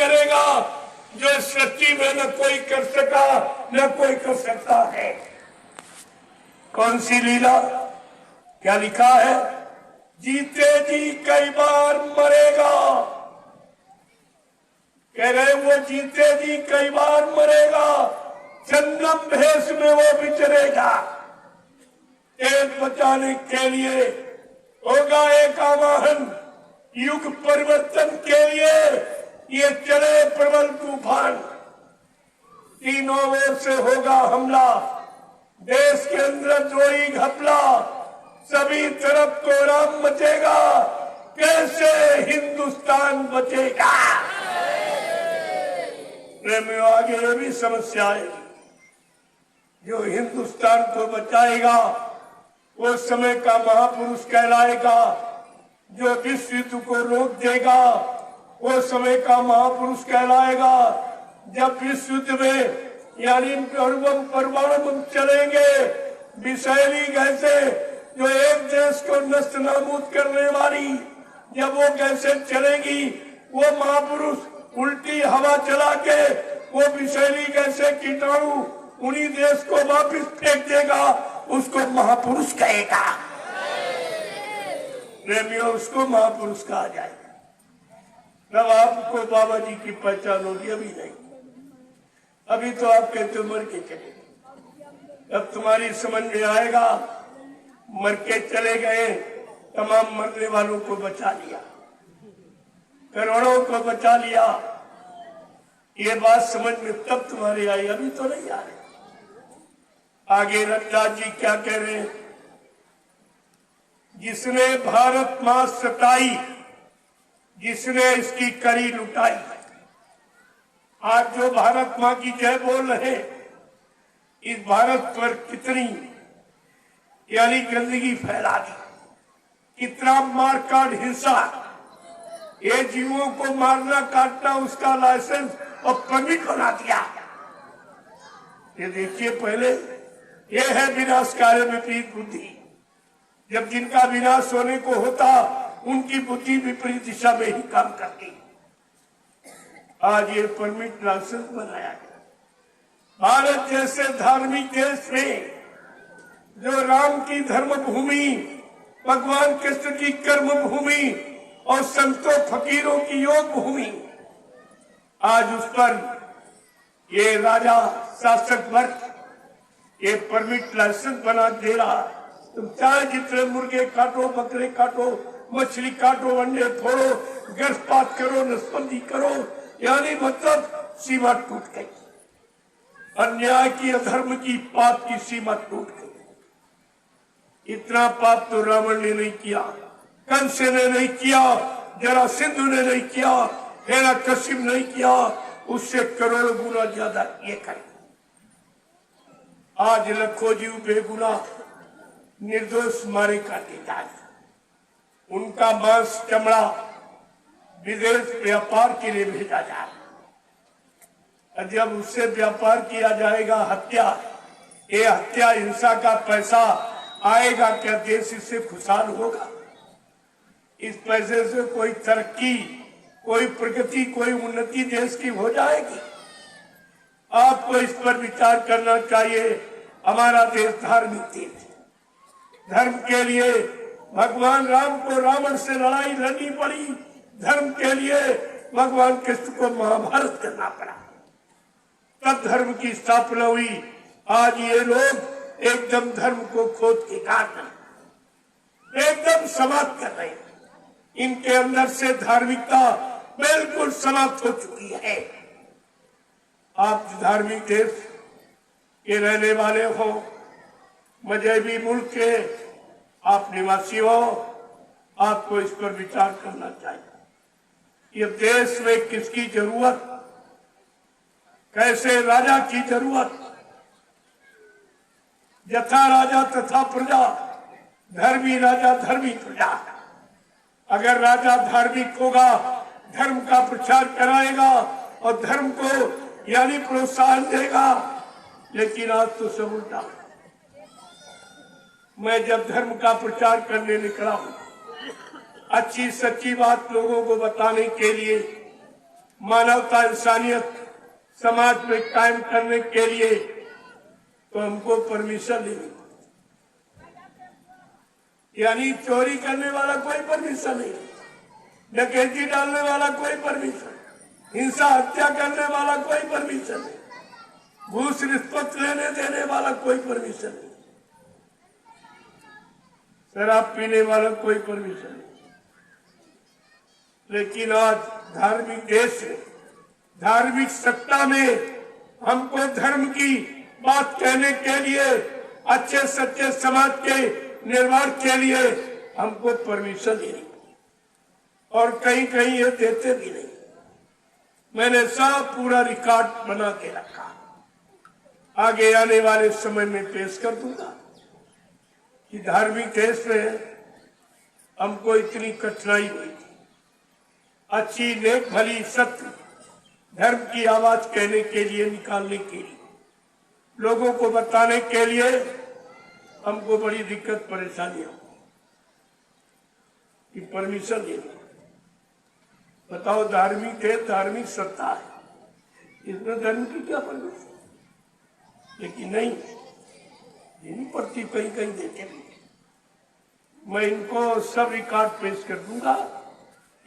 करेगा जो सृष्टि में न कोई कर सका न कोई कर सकता है। कौन सी लीला? क्या लिखा है? जीते जी कई बार मरेगा। कह रहे वो जीते जी कई बार मरेगा, जन्म भेष में वो विचरेगा। एक बचाने के लिए होगा एक आवाहन, युग परिवर्तन के लिए ये चले प्रबल तूफान। तीनों ओर से होगा हमला, देश के अंदर द्रोही घपला, सभी तरफ कोहराम मचेगा, कैसे हिंदुस्तान बचेगा? प्रेमियों, आगे ये भी समस्या है, जो हिंदुस्तान को बचाएगा वो समय का महापुरुष कहलाएगा, जो विश्व युद्ध को रोक देगा वो समय का महापुरुष कहलाएगा। जब विश्व युद्ध में यानी परमाणु चलेंगे, विषैली गैसें जो एक देश को नष्ट नाबूद करने वाली, जब वो गैसें चलेगी, वो महापुरुष उल्टी हवा चला के वो विषैली गैसें कीटाणु उन्हीं देश को वापिस फेंक देगा, उसको महापुरुष कहेगा। प्रेमियों, उसको महापुरुष कहा जाएगा। तब आपको बाबा जी की पहचान होगी, अभी नहीं। अभी तो आप कहते हो मर के चले, अब तुम्हारी समझ में आएगा मर के चले गए, तमाम मरने वालों को बचा लिया, करोड़ों को बचा लिया। ये बात समझ में तब तुम्हारी आई, अभी तो नहीं आ रही। आगे रविदास जी क्या कह रहे हैं? जिसने भारत मां सताई, जिसने इसकी करी लुटाई। आज जो भारत मां की जय बोल रहे, इस भारत पर कितनी यानी गंदगी फैला दी, कितना मार काट हिंसा, ये जीवों को मारना काटना उसका लाइसेंस और परमिट बना दिया। ये देखिए, पहले ये है विनाशकारी विपरीत बुद्धि। जब जिनका विनाश होने को होता, उनकी बुद्धि विपरीत दिशा में ही काम करती। आज ये परमिट लाइसेंस बनाया गया। भारत जैसे धार्मिक देश में, जो राम की धर्म भूमि, भगवान कृष्ण की कर्म भूमि और संतों फकीरों की योग भूमि, आज उस पर ये राजा शासक वर्ग ये परमिट लाइसेंस बना दे रहा। तुम चाहे जितने मुर्गे काटो, बकरे काटो, मछली काटो, अंडे फोड़ो, गर्भपात करो, नसबंदी करो, यानी मतलब सीमा टूट गई। अन्याय की, अधर्म की, पाप की सीमा टूट गई। इतना पाप तो रावण ने नहीं किया, कंस ने नहीं किया, जरासंध ने नहीं किया, हिरण्यकशिप नहीं किया, उससे करोड़ों गुना ज्यादा ये करे। आज लाखों जीव बेगुनाह निर्दोष मारे काटे जाए, उनका मांस चमड़ा विदेश व्यापार के लिए भेजा जाए। जब उससे व्यापार किया जाएगा, हत्या, ये हत्या हिंसा का पैसा आएगा क्या? देश इससे खुशहाल होगा? इस पैसे से कोई तरक्की, कोई प्रगति, कोई उन्नति देश की हो जाएगी? आपको इस पर विचार करना चाहिए। हमारा देश धार्मिक देश, धर्म के लिए भगवान राम को रावण से लड़ाई लड़नी पड़ी, धर्म के लिए भगवान कृष्ण को महाभारत करना पड़ा, तब धर्म की स्थापना हुई। आज ये लोग एकदम धर्म को खोद के काटना, एकदम समाप्त कर रहे हैं। इनके अंदर से धार्मिकता बिल्कुल समाप्त हो चुकी है। आप धार्मिक देश के रहने वाले हो, मजहबी मुल्क के आप निवासी हो, आपको इस पर विचार करना चाहिए। ये देश में किसकी जरूरत, कैसे राजा की जरूरत? यथा राजा तथा प्रजा, धर्मी राजा धर्मी प्रजा। अगर राजा धार्मिक होगा, धर्म का प्रचार कराएगा और धर्म को यानी प्रोत्साहन देगा, लेकिन आज तो सब उल्टा। मैं जब धर्म का प्रचार करने निकला हूं, अच्छी सच्ची बात लोगों को बताने के लिए, मानवता इंसानियत समाज में कायम करने के लिए तो हमको परमिशन लेनी, यानी चोरी करने वाला कोई परमिशन नहीं, डकैती डालने वाला कोई परमिशन, हिंसा हत्या करने वाला कोई परमिशन नहीं, घूस रिश्वत लेने देने वाला कोई परमिशन नहीं, शराब पीने वाला कोई परमिशन नहीं। लेकिन आज धार्मिक देश में, धार्मिक सत्ता में हमको धर्म की बात कहने के लिए, अच्छे सच्चे समाज के निर्माण के लिए हमको परमिशन देनी, और कहीं कहीं ये देते भी नहीं। मैंने सब पूरा रिकॉर्ड बना के रखा, आगे आने वाले समय में पेश कर दूंगा कि धार्मिक देश में हमको इतनी कठिनाई हुई थी। अच्छी नेक भली सत्य धर्म की आवाज कहने के लिए, निकालने के लिए, लोगों को बताने के लिए हमको बड़ी दिक्कत परेशानियां कि परमिशन लेनी। बताओ, धार्मिक देश, धार्मिक सत्ता है, इसमें धर्म की क्या परमिशन? लेकिन नहीं, देनी पड़ती, कहीं कहीं देते भी। मैं इनको सब रिकॉर्ड पेश कर दूंगा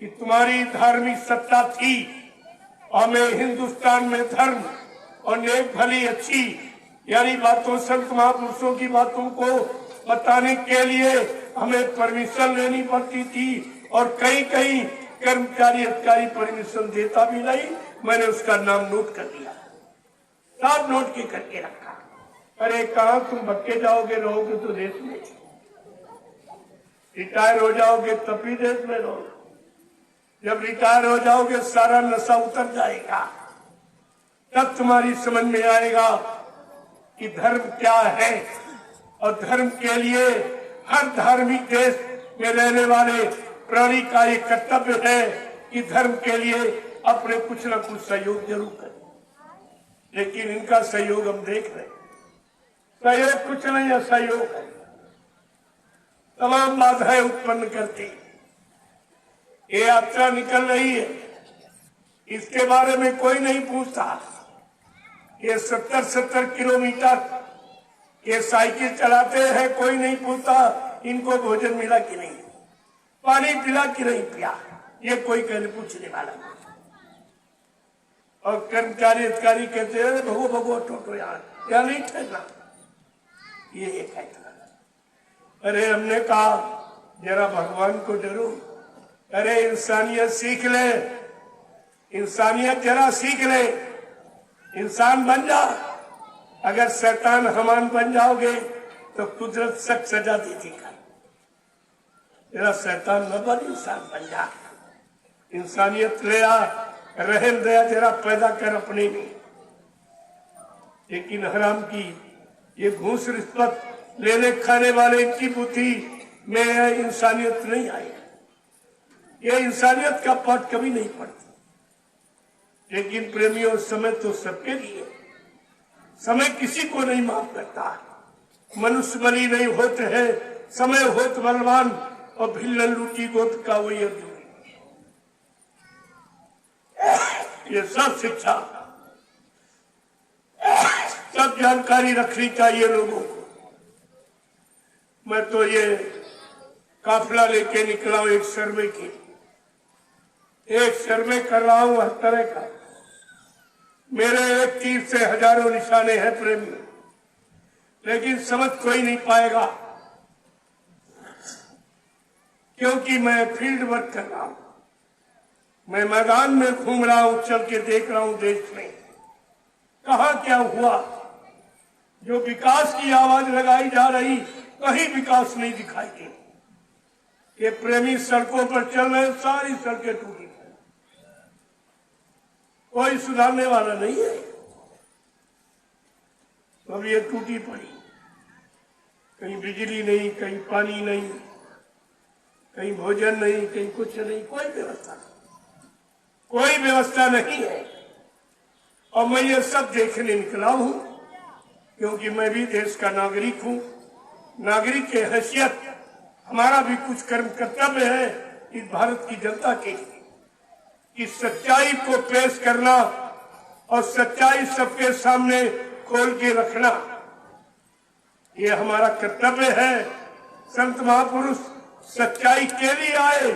कि तुम्हारी धार्मिक सत्ता थी, और मैं हिंदुस्तान में धर्म और नेक भली अच्छी यानी बातों, संत महापुरुषों की बातों को बताने के लिए हमें परमिशन लेनी पड़ती थी, और कहीं कहीं कर्मचारी अधिकारी परमिशन देता भी नहीं। मैंने उसका नाम नोट कर लिया, सब नोट के करके रखा। अरे कहाँ तुम भटके जाओगे, रहोगे तो देश में, रिटायर हो जाओगे तब भी देश में रहोगे। जब रिटायर हो जाओगे सारा नशा उतर जाएगा, तब तुम्हारी समझ में आएगा कि धर्म क्या है। और धर्म के लिए हर धार्मिक देश में रहने वाले प्राणी का ये कर्तव्य है कि धर्म के लिए अपने कुछ न कुछ सहयोग जरूर करें। लेकिन इनका सहयोग हम देख रहे हैं, सहयोग कुछ नहीं, असहयोग है, तमाम बाधाएं उत्पन्न करती। ये यात्रा निकल रही है, इसके बारे में कोई नहीं पूछता। ये 70-70 किलोमीटर ये साइकिल चलाते हैं, कोई नहीं पूछता इनको भोजन मिला कि नहीं, पानी पिला कि नहीं पिया, ये कोई कहने पूछने वाला नहीं। और कर्मचारी अधिकारी कहते हैं भगो भगो टोटो यहाँ नहीं ठहरना, ये कहता। अरे हमने कहा जरा भगवान को डरो, अरे इंसानियत सीख ले, इंसानियत जरा सीख ले, इंसान बन जा। अगर शैतान हमान बन जाओगे तो कुदरत सख्त सजा देती है। जरा शैतान न बन, इंसान बन जा, इंसानियत ले आ, रहम दया जरा पैदा कर अपने में। लेकिन हराम की ये घूस रिश्वत लेने खाने वाले की बुद्धि में इंसानियत नहीं आई, ये इंसानियत का पाठ कभी नहीं पड़ता। लेकिन प्रेमियों, समय तो सबके लिए, समय किसी को नहीं माफ करता। मनुष्य बली नहीं होते हैं, समय होत बलवान, और भिल्लन लूटी गोत का वही अर्जुन। ये सब शिक्षा, सब जानकारी रखनी चाहिए लोगों को। मैं तो ये काफिला लेके निकला हूं, एक सर्वे की, एक सर्वे कर रहा हूं हर तरह का। मेरे एक तीर से हजारों निशाने हैं प्रेमी, लेकिन समझ कोई नहीं पाएगा, क्योंकि मैं फील्ड वर्क कर रहा हूं, मैं मैदान में घूम रहा हूं, चल के देख रहा हूं देश में कहां क्या हुआ। जो विकास की आवाज लगाई जा रही, कहीं विकास नहीं दिखाई दे। ये प्रेमी सड़कों पर चल रहे, सारी सड़कें टूटी, कोई सुधारने वाला नहीं है। तो अब ये टूटी पड़ी, कहीं बिजली नहीं, कहीं पानी नहीं, कहीं भोजन नहीं, कहीं कुछ नहीं, कोई व्यवस्था नहीं है। और मैं ये सब देखने निकला हूं, क्योंकि मैं भी देश का नागरिक हूं। नागरिक के हैसियत हमारा भी कुछ कर्म कर्तव्य है इस भारत की जनता के लिए, कि सच्चाई को पेश करना और सच्चाई सबके सामने खोल के रखना, ये हमारा कर्तव्य है। संत महापुरुष सच्चाई के लिए आए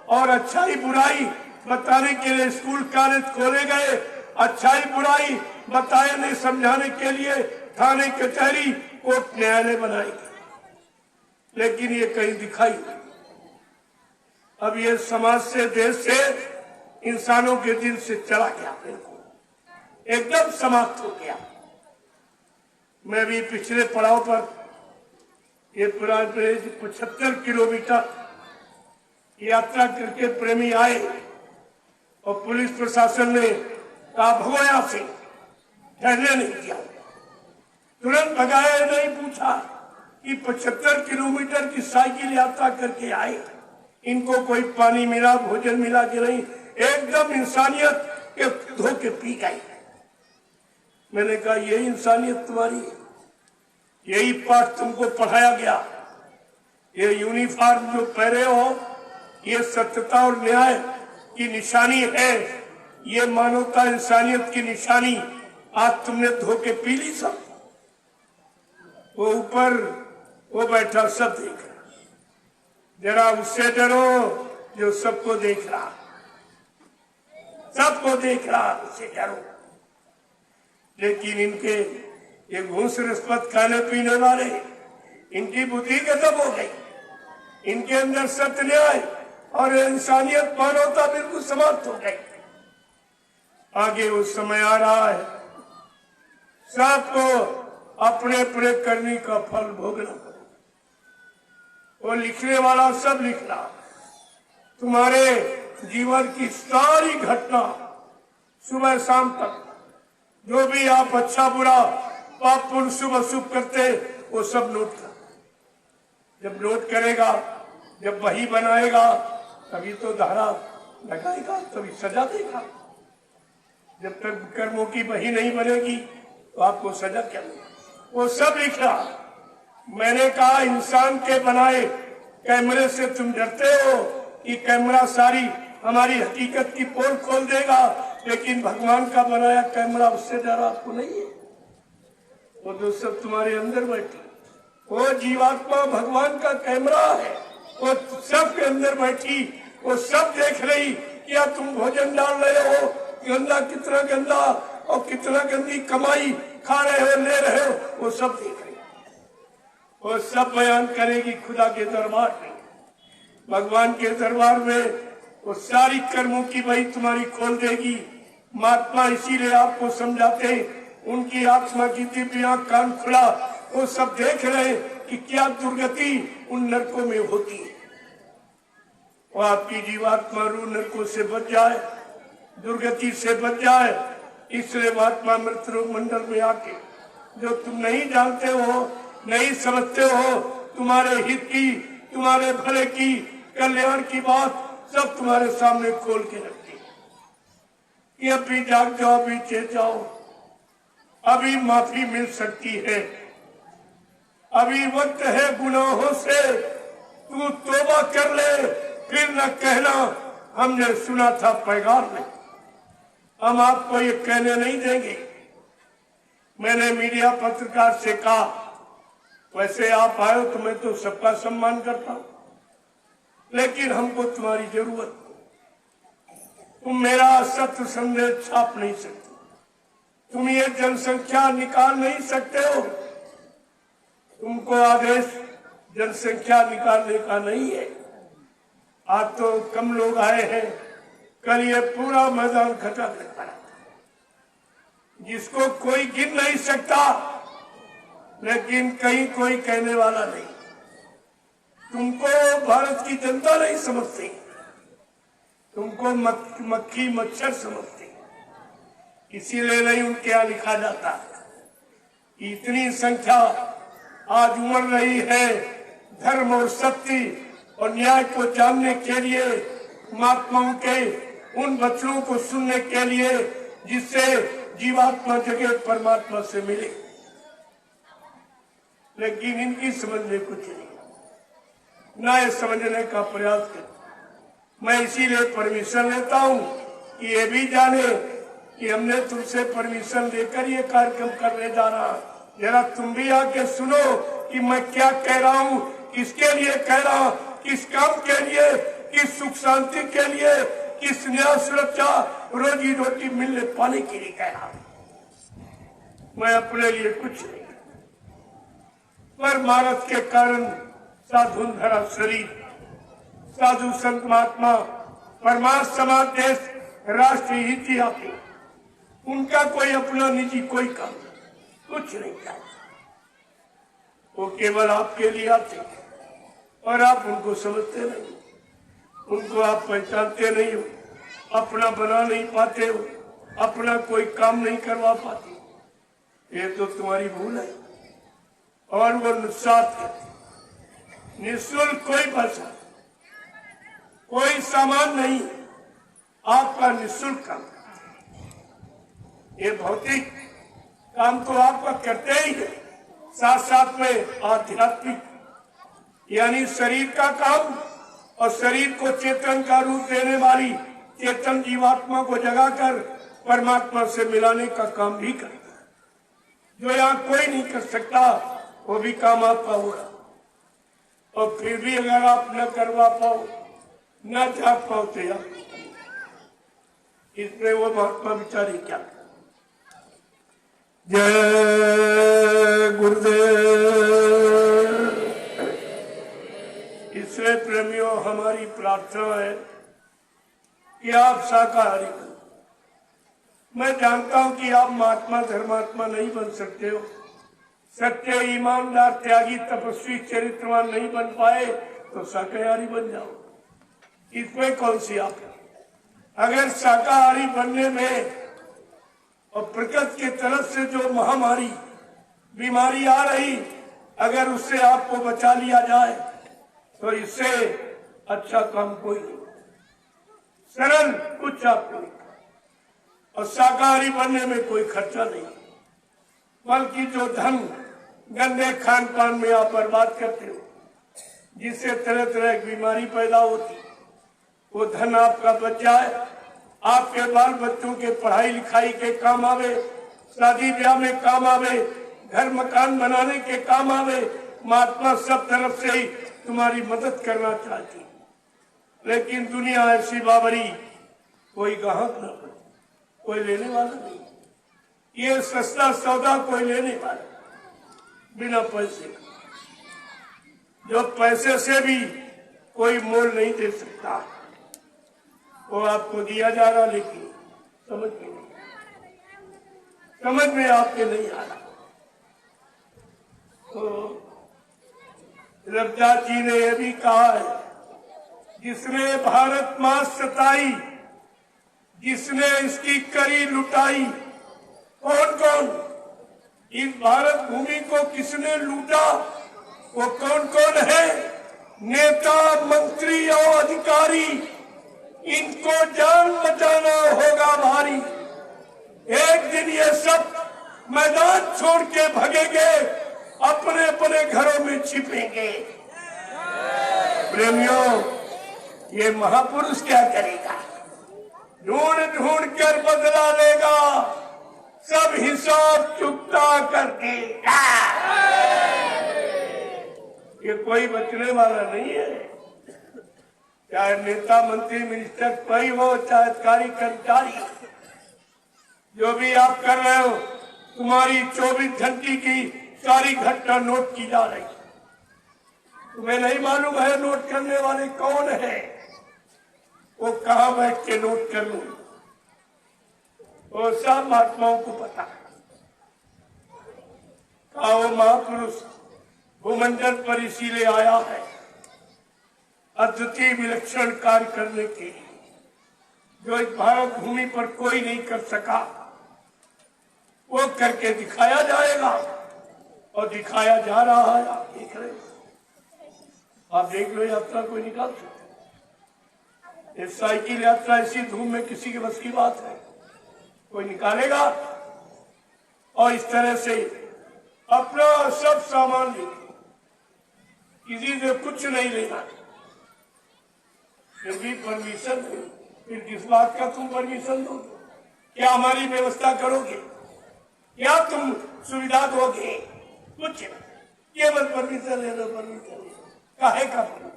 और अच्छाई बुराई बताने के लिए स्कूल कॉलेज खोले गए, अच्छाई बुराई बताने समझाने के लिए थाने कचहरी कोर्ट न्यायालय बनाए गए, लेकिन ये कहीं दिखाई नहीं। अब ये समाज से, देश से, इंसानों के दिल से चला गया, बिल्कुल एकदम समाप्त हो गया। मैं भी पिछले पड़ाव पर ये पूरा 75 किलोमीटर यात्रा करके प्रेमी आए और पुलिस प्रशासन ने कहा भगो यहां से, ठहरने नहीं दिया, तुरंत भगाया, नहीं पूछा कि 75 किलोमीटर की साइकिल यात्रा करके आए, इनको कोई पानी मिला, भोजन मिला कि नहीं, एकदम इंसानियत के धोखे पी गए। मैंने कहा यही इंसानियत तुम्हारी है, यही पाठ तुमको पढ़ाया गया, ये यूनिफॉर्म जो पहरे हो ये सत्यता और न्याय की निशानी है, ये मानवता इंसानियत की निशानी, आज तुमने धोखे पी ली। सब वो ऊपर वो बैठा सब देख रहा, जरा उससे डरो जो सबको देख रहा, सबको देख रहा, उससे डरो। लेकिन इनके ये घूस रिश्वत खाने पीने वाले, इनकी बुद्धि खत्म हो गई, इनके अंदर सत्य न्याय और इंसानियत मानवता बिल्कुल समाप्त हो गई। आगे वो समय आ रहा है, सबको अपने अपने करने का फल भोगना पड़ेगा। वो लिखने वाला सब लिख रहा, तुम्हारे जीवन की सारी घटना सुबह शाम तक जो भी आप अच्छा बुरा पाप पुण्य शुभ अशुभ करते वो सब नोट कर, जब नोट करेगा, जब वही बनाएगा तभी तो धारा लगाएगा, तभी सजा देगा। जब तक कर्मों की वही नहीं बनेगी तो आपको सजा क्या मिलेगी? वो सब लिख रहा। मैंने कहा इंसान के बनाए कैमरे से तुम डरते हो कि कैमरा सारी हमारी हकीकत की पोल खोल देगा, लेकिन भगवान का बनाया कैमरा उससे डर आपको नहीं है। वो जो सब तुम्हारे अंदर बैठी, वो जीवात्मा भगवान का कैमरा है, वो सब के अंदर बैठी, वो सब देख रही क्या तुम भोजन डाल रहे हो, गंदा कितना गंदा और कितना गंदी कमाई खा रहे हो, ले रहे हो, वो सब देख रही। वो सब बयान करेगी खुदा के दरबार में, भगवान के दरबार में वो सारी कर्मों की वही तुम्हारी खोल देगी। महात्मा इसीलिए आपको समझाते हैं, उनकी आत्मा की दिव्य आंख कान खुला, वो सब देख रहे कि क्या दुर्गति उन नरकों में होती है। वो आपकी जीवात्मा रूह नरकों से बच जाए, दुर्गति से बच जाए, इसलिए महात्मा मृत रोग मंडल में आके जो तुम नहीं जानते हो, नहीं समझते हो, तुम्हारे हित की, तुम्हारे भले की, कल्याण की बात सब तुम्हारे सामने खोल के रखती कि अभी जाग जाओ, अभी चेत जाओ, अभी माफी मिल सकती है, अभी वक्त है गुनाहों से तू तौबा कर ले, फिर न कहना हमने सुना था पैगाम में। हम आपको ये कहने नहीं देंगे। मैंने मीडिया पत्रकार से कहा, वैसे आप आए तो मैं तो सबका सम्मान करता हूं, लेकिन हमको तुम्हारी जरूरत, तुम मेरा सत्य संदेश छाप नहीं सकते, तुम ये जनसंख्या निकाल नहीं सकते हो, तुमको आदेश जनसंख्या निकालने का नहीं है। आज तो कम लोग आए हैं, कल ये पूरा मैदान खटा कर पड़ा, जिसको कोई गिन नहीं सकता, लेकिन कहीं कोई कहने वाला नहीं। तुमको भारत की जनता नहीं समझती, तुमको मक्खी मच्छर समझती, इसीलिए नहीं उनके यहाँ लिखा जाता कि इतनी संख्या आज उमड़ रही है धर्म और सत्य और न्याय को जानने के लिए, महात्माओं के उन वचनों को सुनने के लिए जिससे जीवात्मा जगह परमात्मा से मिले, लेकिन इनकी समझ में कुछ नहीं, ना ये समझने का प्रयास कर। मैं इसीलिए परमिशन लेता हूं कि ये भी जाने कि हमने तुमसे परमिशन लेकर ये कार्यक्रम करने जाना। जरा तुम भी आके सुनो कि मैं क्या कह रहा हूँ, किसके लिए कह रहा हूँ, किस काम के लिए, किस सुख शांति के लिए, किस न्याय सुरक्षा रोजी रोटी मिलने पाने के लिए कह रहा हूँ। मैं अपने लिए कुछ नहीं, पर मानस के कारण साधु धरा शरीर, साधु संत महात्मा परमार्थ समाज देश राष्ट्रीय हित आते, उनका कोई अपना निजी कोई काम कुछ नहीं चाहता। वो केवल आपके लिए आते और आप उनको समझते नहीं, उनको आप पहचानते नहीं हो, अपना बना नहीं पाते हो, अपना कोई काम नहीं करवा पाते। ये तो तुम्हारी भूल है। और वो निःशुल्क कोई पैसा, कोई सामान नहीं, आपका निःशुल्क काम। ये भौतिक काम तो आपका करते ही है, साथ साथ में आध्यात्मिक यानी शरीर का काम और शरीर को चेतन का रूप देने वाली चेतन जीवात्मा को जगाकर परमात्मा से मिलाने का काम भी करता है, जो यहाँ कोई नहीं कर सकता। वो भी काम आपका होगा। और फिर भी अगर आप न करवा पाओ, न जाग पाओ तो यार इसमें वो महात्मा बिचारी क्या। जय गुरुदेव। इसलिए प्रेमियों, हमारी प्रार्थना है कि आप शाकाहारी बनो। मैं जानता हूं कि आप महात्मा धर्मात्मा नहीं बन सकते हो, सत्य ईमानदार त्यागी तपस्वी चरित्रवान नहीं बन पाए तो शाकाहारी बन जाओ, इसमें कौन सी आप है। अगर शाकाहारी बनने में और प्रकृति की तरफ से जो महामारी बीमारी आ रही, अगर उससे आपको बचा लिया जाए तो इससे अच्छा काम कोई नहीं, सरल कुछ आपको नहीं। और शाकाहारी बनने में कोई खर्चा नहीं, बल्कि जो धन गंदे खान पान में आप बर्बाद करते हो, जिससे तरह तरह की बीमारी पैदा होती, वो धन आपका बच जाए, आपके बाल बच्चों के पढ़ाई लिखाई के काम आवे, शादी ब्याह में काम आवे, घर मकान बनाने के काम आवे। महात्मा सब तरफ से ही तुम्हारी मदद करना चाहती, लेकिन दुनिया ऐसी बाबरी, कोई ग्राहक न बने, कोई लेने वाला नहीं। ये सस्ता सौदा कोई लेने वाला बिना पैसे, जो पैसे से भी कोई मोल नहीं दे सकता, वो आपको दिया जा रहा, लेकिन समझ में आपके नहीं आ रहा। तो रविदास जी ने यह भी कहा है, जिसने भारत माँ सताई, जिसने इसकी करी लुटाई। कौन कौन? इस भारत भूमि को किसने लूटा? वो कौन कौन है? नेता, मंत्री और अधिकारी। इनको जान बचाना होगा भारी। एक दिन ये सब मैदान छोड़ के भगेंगे, अपने अपने घरों में छिपेंगे। प्रेमियों, ये महापुरुष क्या करेगा? ढूंढ ढूंढ कर बदला लेगा, सब हिसाब चुकता कर देगा। ये कोई बचने वाला नहीं है। चाहे नेता, मंत्री, मिनिस्टर कोई हो, चाहे अधिकारी कर्मचारी, जो भी आप कर रहे हो, तुम्हारी 24 घंटे की सारी घटना नोट की जा रही। तुम्हें नहीं मालूम है नोट करने वाले कौन है? वो कहाँ बैठ के नोट कर लूं, वो सब महात्माओं को पता है। वो महापुरुष भूमंडल पर इसीलिए आया है, अद्वितीय विलक्षण कार्य करने के, जो इस भारत भूमि पर कोई नहीं कर सका, वो करके दिखाया जाएगा। और दिखाया जा रहा है, आप देख रहे हो। आप देख लो, यात्रा कोई निकाल सकते। इस साइकिल यात्रा इसी धूम में किसी के बस की बात है? कोई निकालेगा? और इस तरह से अपना सब सामान लेके, किसी से कुछ नहीं लेना, फिर भी परमिशन नहीं। फिर किस बात का तुम परमिशन दोगे? क्या हमारी व्यवस्था करोगे? क्या तुम सुविधा दोगे? कुछ नहीं, केवल परमिशन ले लो, परमिशन ले लो। काहे का परमिशन?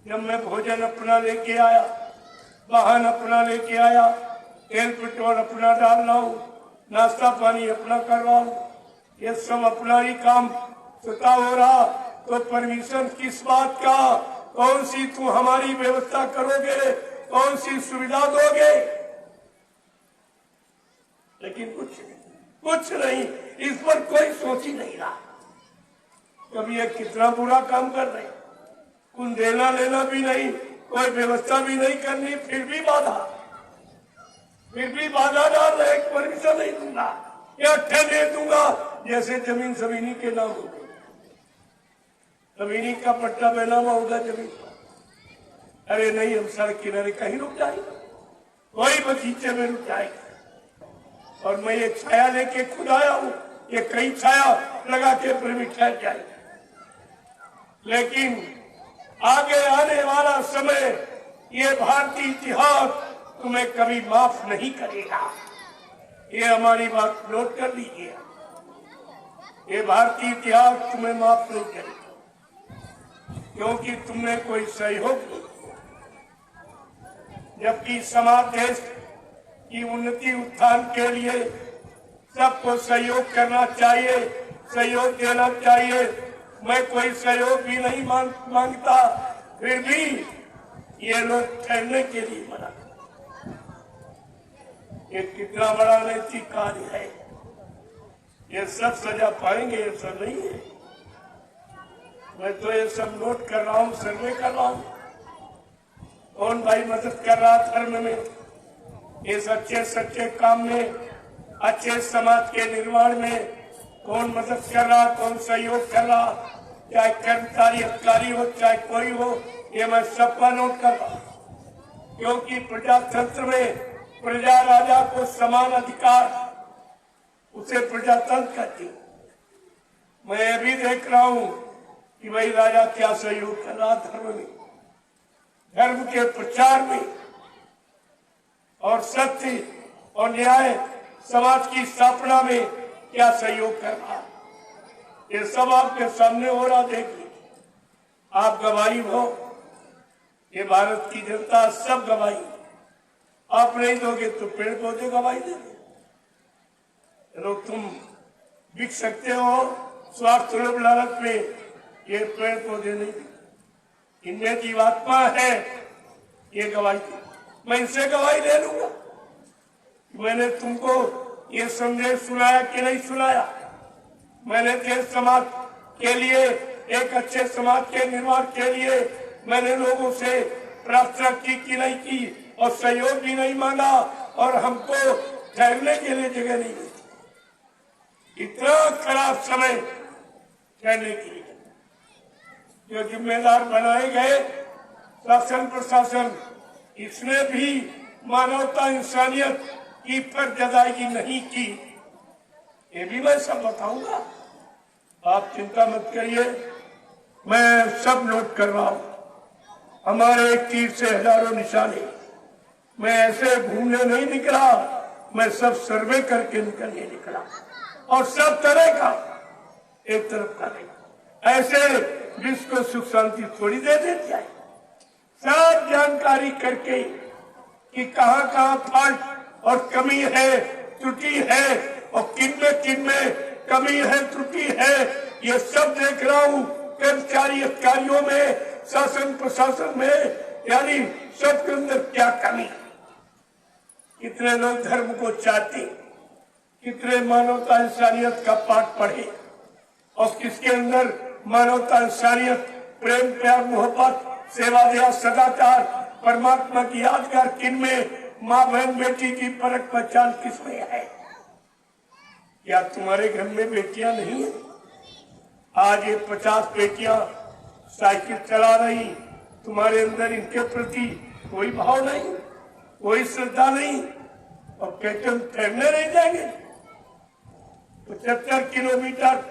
जब मैं भोजन अपना लेके आया, वाहन अपना लेके आया, तेल पेट्रोल अपना डाल रहा हूँ, नाश्ता पानी अपना करवाऊं, ये सब अपना ही काम स्वतः हो रहा, तो परमिशन किस बात का? कौन सी तुम हमारी व्यवस्था करोगे? कौन सी सुविधा दोगे? लेकिन कुछ नहीं, इस पर कोई सोच ही नहीं रहा। कभी ये कितना बुरा काम कर रहे, कुछ देना लेना भी नहीं, कोई व्यवस्था भी नहीं करनी, फिर भी बाधा डाल रहे, परमिशन नहीं दूंगा या ठहरे दूंगा, जैसे जमीन जमीनी के नाम हो गई, जमीनी का पट्टा बेनामा होगा जमीन पर। अरे नहीं, हम सड़क किनारे कहीं रुक जाएंगे, कोई बगीचे में रुक जाएगा, और मैं ये छाया लेके खुद आया हूँ, ये कई छाया लगा के फिर भी ठहर जाएगा। लेकिन आगे आने वाला समय ये भारतीय इतिहास तुम्हें कभी माफ नहीं करेगा, ये हमारी बात नोट कर लीजिए। ये भारतीय इतिहास तुम्हें माफ नहीं करेगा, क्योंकि तुमने कोई सहयोग नहीं किया। जबकि समाज देश की उन्नति उत्थान के लिए सबको सहयोग करना चाहिए, सहयोग देना चाहिए। मैं कोई सहयोग भी नहीं मांगता, फिर भी ये लोग ठहरने के लिए मना। ये कितना बड़ा नैतिक कार्य है, ये सब सजा पाएंगे ऐसा नहीं है। मैं तो ये सब नोट कर रहा हूँ, सर्वे कर रहा हूँ, कौन भाई मदद कर रहा धर्म में, इस अच्छे सच्चे काम में, अच्छे समाज के निर्माण में कौन मदद कर रहा, कौन सहयोग कर रहा, चाहे कर्मचारी अधिकारी हो चाहे कोई हो, ये मैं सबका नोट कर रहा हूँ। क्योंकि प्रजातंत्र में प्रजा राजा को समान अधिकार, उसे प्रजातंत्र कहती हूँ। मैं ये भी देख रहा हूँ कि भाई राजा क्या सहयोग कर रहा धर्म में, धर्म के प्रचार में, और सत्य और न्याय समाज की स्थापना में क्या सहयोग कर रहा, ये सब आपके सामने हो रहा। देखिए, आप गवाही हो, ये भारत की जनता सब गवाही। आप नहीं दोगे तो पेड़ पौधे गवाही देंगे। लोग तुम बिक सकते हो स्वार्थ सुलभ लालच में, ये पेड़ पौधे नहीं, इनमें जीवात्मा है, ये गवाही। मैं इनसे गवाही ले लूंगा, मैंने तुमको ये संदेश सुनाया कि नहीं सुनाया। मैंने देश समाज के लिए, एक अच्छे समाज के निर्माण के लिए मैंने लोगों से प्रार्थना की कि नहीं की, और सहयोग भी नहीं मांगा, और हमको ठहरने के लिए जगह नहीं दी। इतना खराब समय ठहरने के लिए जो जिम्मेदार बनाए गए शासन प्रशासन, इसने भी मानवता इंसानियत की फर्जदायगी नहीं की। ये भी मैं सब बताऊंगा, आप चिंता मत करिए, मैं सब नोट कर रहा हूं। हमारे एक तीर से हजारों निशाने, मैं ऐसे घूमने नहीं निकला, मैं सब सर्वे करके निकलने निकला, और सब तरह का एक तरफ करेगा। ऐसे विश्व को सुख शांति थोड़ी दे देती है, सब जानकारी करके कि कहाँ कहाँ फॉल्ट और कमी है, त्रुटि है, और किन में कमी है, त्रुटि है, ये सब देख रहा हूँ। कर्मचारी अधिकारियों में, शासन प्रशासन में, यानी सबके अंदर क्या कमी है, कितने लोग धर्म को चाहते, कितने मानवता इंसानियत का पाठ पढ़े, और किसके अंदर मानवता इंसानियत, प्रेम प्यार मोहब्बत, सेवा दया सदाचार, परमात्मा की यादगार किन में, माँ बहन बेटी की परख पहचान किसमें है। क्या तुम्हारे घर में बेटियां नहीं है? आज ये 50 बेटियां साइकिल चला रही, तुम्हारे अंदर इनके प्रति कोई भाव नहीं, कोई श्रद्धा नहीं, और कहते हम ठहरने नहीं जाएंगे। 75 किलोमीटर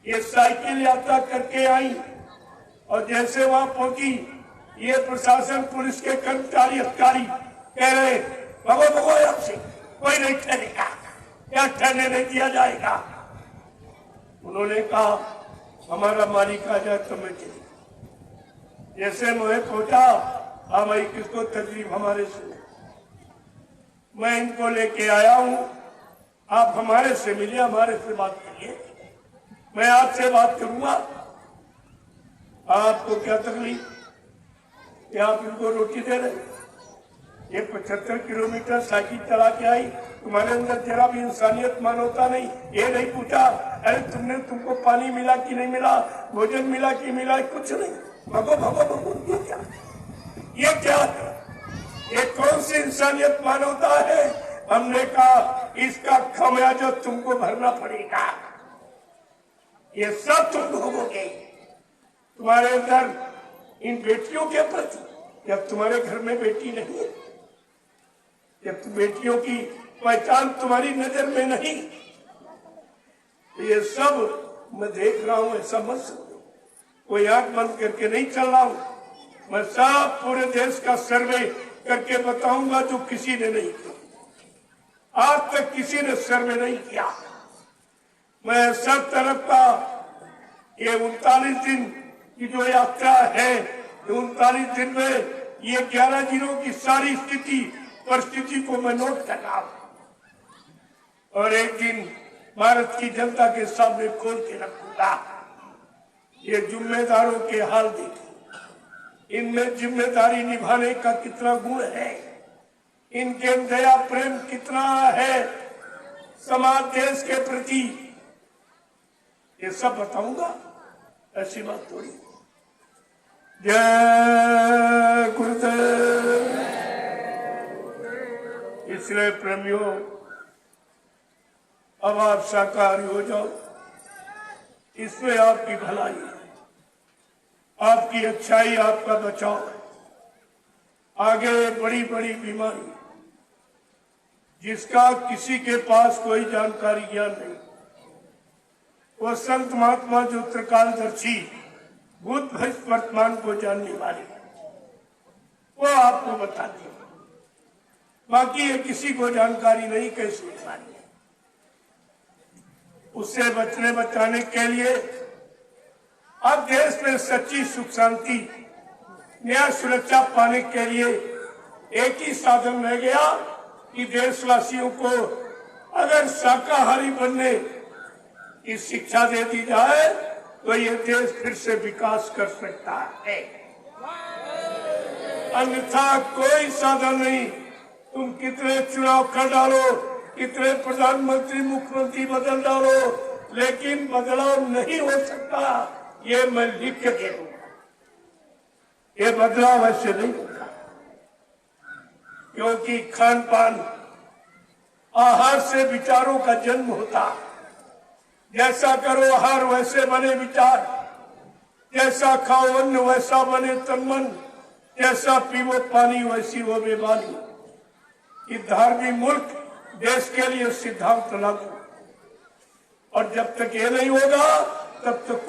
ये साइकिल यात्रा करके आई, और जैसे वहां पहुंची ये प्रशासन, पुलिस के कर्मचारी, अधिकारी कह रहे भगो भगो आपसे, कोई नहीं ठहरेगा, क्या ठहरने नहीं दिया जाएगा। उन्होंने कहा हमारा मालिक आ जाए तो मैं चली। जैसे मुझे पहुंचा, हाँ भाई किसको तकलीफ हमारे से, मैं इनको लेके आया हूं, आप हमारे से मिलिए, हमारे से बात करिए, मैं आपसे बात करूंगा। आपको क्या तकलीफ कि आप इनको रोटी दे रहे? ये 75 किलोमीटर साइकिल चला के आई, तुम्हारे अंदर जरा भी इंसानियत मानवता नहीं। ये नहीं पूछा अरे तुमको पानी मिला कि नहीं मिला, भोजन मिला कि मिला, कुछ नहीं। भगो भगो भगो, ये क्या है? ये कौन सी इंसानियत मानवता है? हमने कहा इसका खमियाजा तुमको भरना पड़ेगा, ये सब तुम भोगोगे। तुम्हारे अंदर इन बेटियों के प्रति, जब तुम्हारे घर में बेटी नहीं है, जब बेटियों की पहचान तुम्हारी नजर में नहीं, ये सब मैं देख रहा हूं, ऐसा मत समझो। कोई आंख बंद करके नहीं चल रहा हूं, मैं सब पूरे देश का सर्वे करके बताऊंगा जो किसी ने नहीं किया। आज तक किसी ने सर्वे नहीं किया। मैं सब तरफ का ये 39 दिन की जो यात्रा है, 39 दिन में ये 11 जिलों की सारी स्थिति परिस्थिति को मैं नोट कर रहा हूं और एक दिन भारत की जनता के सामने खोल के रखूंगा। ये जिम्मेदारों के हाल देखिए, इनमें जिम्मेदारी निभाने का कितना गुण है, इनके दया प्रेम कितना है समाज देश के प्रति, ये सब बताऊंगा। ऐसी बात थोड़ी। जय गुरुदेव। इसलिए प्रेमियों, अब आप शाकाहारी हो जाओ, इसमें आपकी भलाई है, आपकी अच्छाई, आपका बचाव है। आगे बड़ी बड़ी बीमारी जिसका किसी के पास कोई जानकारी ज्ञान नहीं, वो संत महात्मा जो त्रिकालदर्शी भूत भविष्य वर्तमान को जानने वाले, वो आपको बता दें। बाकी ये किसी को जानकारी नहीं कैसे मिलवानी है। उससे बचने बचाने के लिए अब देश में सच्ची सुख शांति, न्याय सुरक्षा पाने के लिए एक ही साधन रह गया कि देशवासियों को अगर शाकाहारी बनने की शिक्षा दे दी जाए तो ये देश फिर से विकास कर सकता है, अन्यथा कोई साधन नहीं। तुम कितने चुनाव कर डालो, कितने प्रधानमंत्री मुख्यमंत्री बदल डालो, लेकिन बदलाव नहीं हो सकता। ये मैं लिख के दे दूंगा, ये बदलाव ऐसे नहीं होगा, क्योंकि खान पान, आहार से विचारों का जन्म होता। जैसा करो आहार वैसे बने विचार, जैसा खाओ अन्न वैसा बने तन मन, जैसा पीवो पानी वैसी हो बेबानी। ये धार्मिक मुल्क देश के लिए सिद्धांत लागू, और जब तक ये नहीं होगा तब तक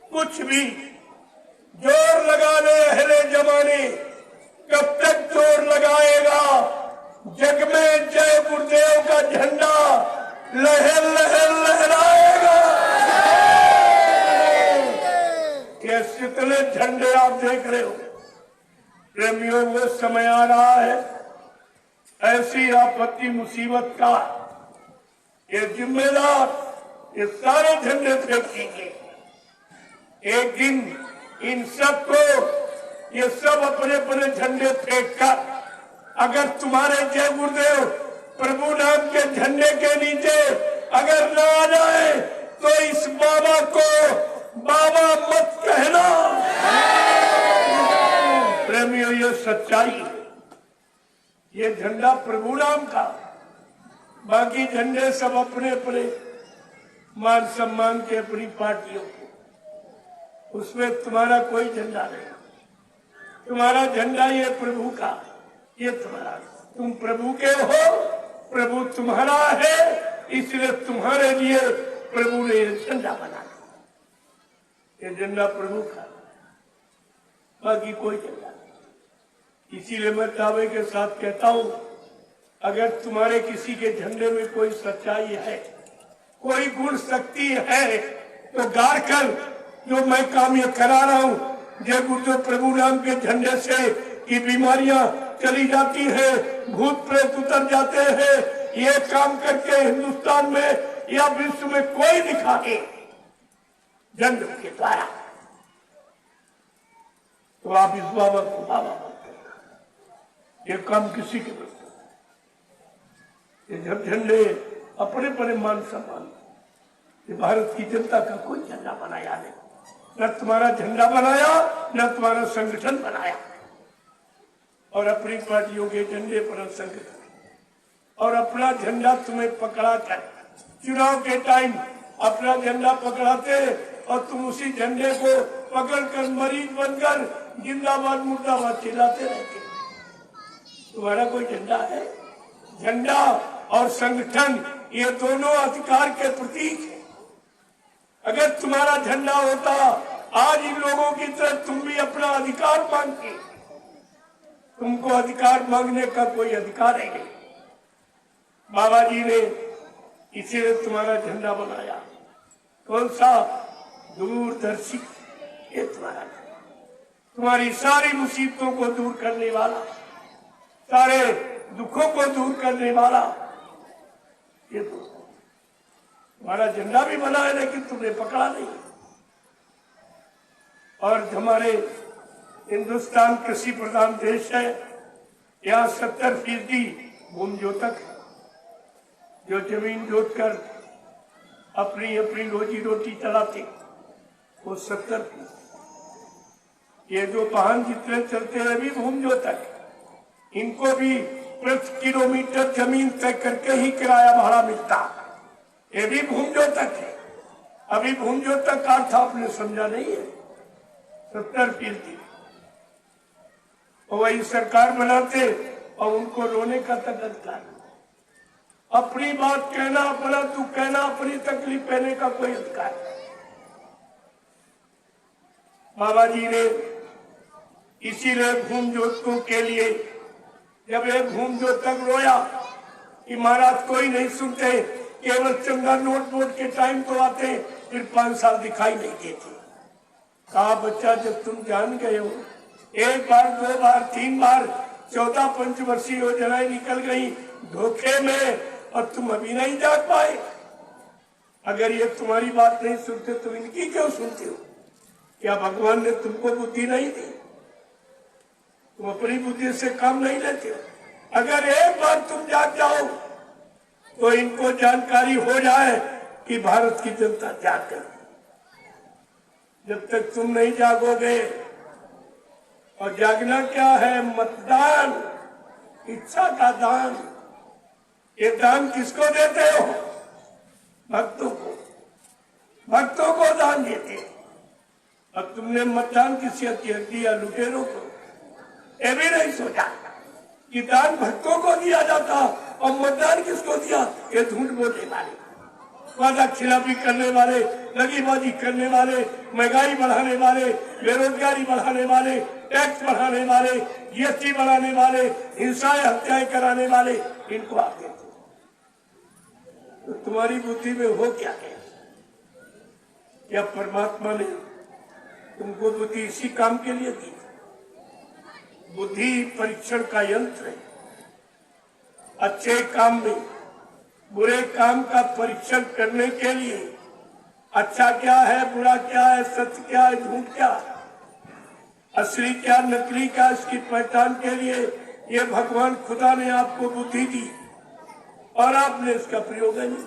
कुछ भी जोर लगा ले अहले जमाने, कब तक जोर लगाएगा? जग में जय गुरुदेव का झंडा लहर लहर लहराएगा। ये कितने झंडे आप देख रहे हो प्रेमियों, वो समय आ रहा है, ऐसी आपत्ति मुसीबत का ये जिम्मेदार ये सारे झंडे फेंकेंगे। एक दिन इन सबको, ये सब अपने अपने झंडे फेंक कर, अगर तुम्हारे जय गुरुदेव प्रभु नाम के झंडे के नीचे अगर न आ जाए तो इस बाबा को बाबा मत कहना। प्रेमियों, ये सच्चाई है। ये झंडा प्रभु नाम का, बाकी झंडे सब अपने अपने मान सम्मान के, अपनी पार्टियों के, उसमें तुम्हारा कोई झंडा नहीं। तुम्हारा झंडा ये प्रभु का, ये तुम्हारा, तुम प्रभु के हो, प्रभु तुम्हारा है, इसलिए तुम्हारे लिए प्रभु ने ये झंडा बना दिया। ये झंडा प्रभु का, बाकी कोई झंडा नहीं। इसीलिए मैं दावे के साथ कहता हूं, अगर तुम्हारे किसी के झंडे में कोई सच्चाई है, कोई गुण शक्ति है, तो गाड़ कर जो मैं काम ये करा रहा हूं, जय गुरुदेव प्रभु राम के झंडे से कि बीमारियां चली जाती है, भूत प्रेत उतर जाते हैं, ये काम करके हिंदुस्तान में या विश्व में कोई दिखा के झंडे के द्वारा, तो आप इस बाबा को बाबा मत करना। ये काम किसी के बस ये जब झंडे अपने अपने मान सम्मान, ये भारत की जनता का कोई झंडा बनाया नहीं, न तुम्हारा झंडा बनाया, न तुम्हारा संगठन बनाया, और अपनी पार्टियों के झंडे पर संगठन और अपना झंडा तुम्हें पकड़ा कर चुनाव के टाइम अपना झंडा पकड़ाते और तुम उसी झंडे को पकड़कर मरीज बनकर जिंदाबाद मुर्दाबाद चिल्लाते रहते। तुम्हारा कोई झंडा है? झंडा और संगठन ये दोनों अधिकार के प्रतीक है। अगर तुम्हारा झंडा होता, आज इन लोगों की तरह तुम भी अपना अधिकार मांगते। तुमको अधिकार मांगने का कोई अधिकार है नहीं। बाबा जी ने इसीलिए तुम्हारा झंडा बनाया। कौन सा? दूरदर्शी। ये तुम्हारा, तुम्हारी सारी मुसीबतों को दूर करने वाला, सारे दुखों को दूर करने वाला, ये तो तुम्हारा झंडा भी बना है, लेकिन तुमने पकड़ा नहीं। और हमारे हिंदुस्तान कृषि प्रधान देश है, यहाँ 70% भूमि जोतक है, जो जमीन जोत कर अपनी अपनी रोजी रोटी चलाते, वो 70%। ये जो वाहन जितने चलते हैं भी भूमि जोतक, इनको भी प्रति किलोमीटर जमीन तय करके ही किराया भाड़ा मिलता, ये भी भूमि जोतक है। अभी भूमि जोतक का अर्थ आपने समझा नहीं है। 70% वही सरकार बनाते और उनको रोने का तक अधिकार, अपनी बात कहना, अपना दुख कहना, अपनी तकलीफ कहने का कोई अधिकार नहीं। बाबा जी ने इसीलिए भूमि जोतकों के लिए, जब एक भूमि जोतक रोया कि महाराज कोई नहीं सुनते, केवल चंगा नोट के टाइम तो आते, फिर 5 साल दिखाई नहीं देते। कहा बच्चा, जब तुम जान गए हो, 1 बार 2 बार 3 बार 14 पंचवर्षीय योजनाएं निकल गई धोखे में, और तुम अभी नहीं जाग पाए। अगर ये तुम्हारी बात नहीं सुनते तो इनकी क्यों सुनते हो? क्या भगवान ने तुमको बुद्धि नहीं दी? तुम अपनी बुद्धि से काम नहीं लेते हो? अगर एक बार तुम जाग जाओ तो इनको जानकारी हो जाए कि भारत की जनता जाग गई। जब तक तुम नहीं जागोगे, और जागना क्या है? मतदान, इच्छा का दान। ये दान किसको देते हो? भक्तों को, भक्तों को दान देते। अब तुमने मतदान किसी अत्यर्थी या लुटेरों को, ये भी नहीं सोचा कि दान भक्तों को दिया जाता, और मतदान किसको दिया? ये झूठ बोलने वाले, वादा खिलाफी करने वाले, लगीबाजी करने वाले, महंगाई बढ़ाने वाले, बेरोजगारी बढ़ाने वाले, टैक्स बढ़ाने वाले, जीएसटी बढ़ाने वाले, हिंसाएं हत्याएं कराने वाले, इनको आप देते। तो तुम्हारी बुद्धि में हो क्या है? क्या परमात्मा ने तुमको बुद्धि इसी काम के लिए दी? बुद्धि परीक्षण का यंत्र है। अच्छे काम में बुरे काम का परीक्षण करने के लिए, अच्छा क्या है, बुरा क्या है, सत्य क्या है, झूठ क्या है, असली क्या, नकली क्या, इसकी पहचान के लिए ये भगवान खुदा ने आपको बुद्धि दी, और आपने इसका प्रयोग नहीं,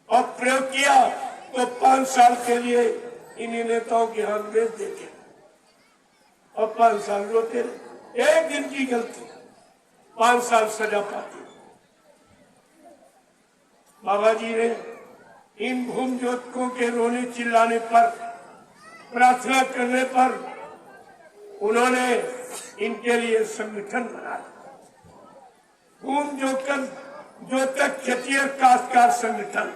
और प्रयोग किया तो 5 साल के लिए इन्हीं नेताओं के हाथ बेच देते, और 5 साल रोते रहे। एक दिन की गलती 5 साल सजा पाती। बाबा जी ने इन भूमि जोतकों के रोने चिल्लाने पर, प्रार्थना करने पर, उन्होंने इनके लिए संगठन बना दिया, भूमि जोतक क्षेत्रीय काश्तकार संगठन,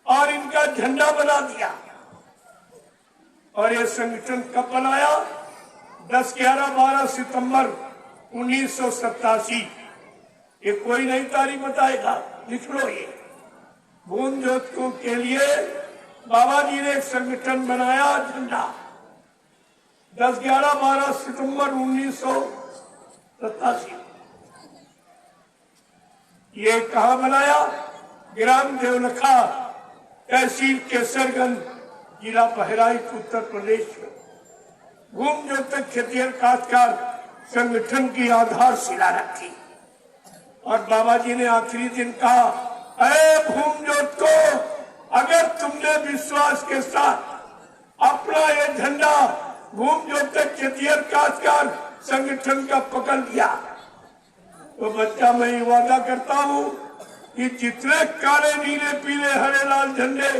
और इनका झंडा बना दिया। और ये संगठन कब बनाया? 10, 11, 12 सितंबर 1987। ये कोई नई तारीख बताएगा, लिख लो ये। भून जोतकों के लिए बाबा जी ने एक संगठन बनाया, झंडा। 10, 11, 12 सितंबर 1987। ये कहाँ बनाया? ग्राम देवलखा, तहसील केसरगंज, जिला बहराइच, उत्तर प्रदेश में। भूम जोतक खेतिहर काश्तकार संगठन की आधारशिला रखी और बाबा जी ने आखिरी दिन कहा, अरे भूम जोतको, अगर तुमने विश्वास के साथ अपना ये झंडा भूम जोतक खेतिहर काश्तकार संगठन का पकड़ लिया तो बच्चा मैं ये वादा करता हूँ कि जितने काले नीले पीले हरे लाल झंडे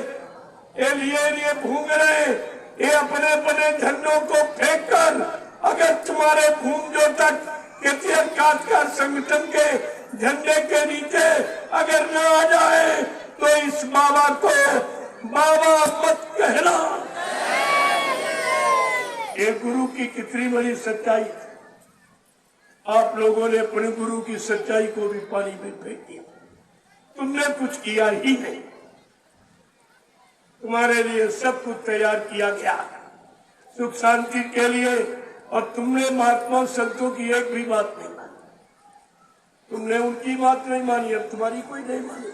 ये लिए घूम रहे, ये अपने अपने झंडों को फेंक कर अगर तुम्हारे भूम जोतक खेतिहर काश्तकार संगठन के झंडे के नीचे अगर न आ जाए तो इस बाबा को बाबा मत कहना। ये गुरु की कितनी बड़ी सच्चाई। आप लोगों ने अपने गुरु की सच्चाई को भी पानी में फेंक दिया। तुमने कुछ किया ही नहीं, तुम्हारे लिए सब कुछ तैयार किया गया सुख शांति के लिए, और तुमने महात्मा संतों की एक भी बात नहीं मानी। तुमने उनकी बात नहीं मानी, अब तुम्हारी कोई नहीं मानी।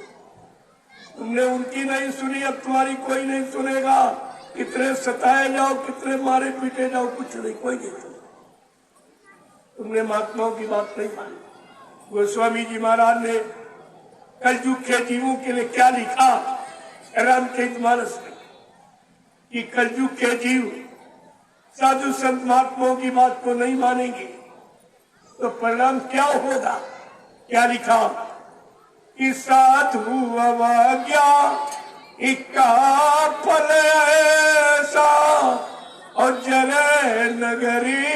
तुमने उनकी नहीं सुनी, अब तुम्हारी कोई नहीं सुनेगा। कितने सताए जाओ, कितने मारे पीटे जाओ, कुछ नहीं, कोई नहीं सुनेगा। तुमने महात्माओं की बात नहीं मानी। गोस्वामी जी महाराज ने कलयुग के जीवों के लिए क्या लिखा रामचरितमानस में कि कलयुग के जीव साधु संत महात्माओं की बात को नहीं मानेंगे तो परिणाम क्या होगा? क्या लिखा कि साधु अवज्ञा इक्का फल ऐसा और जले नगरी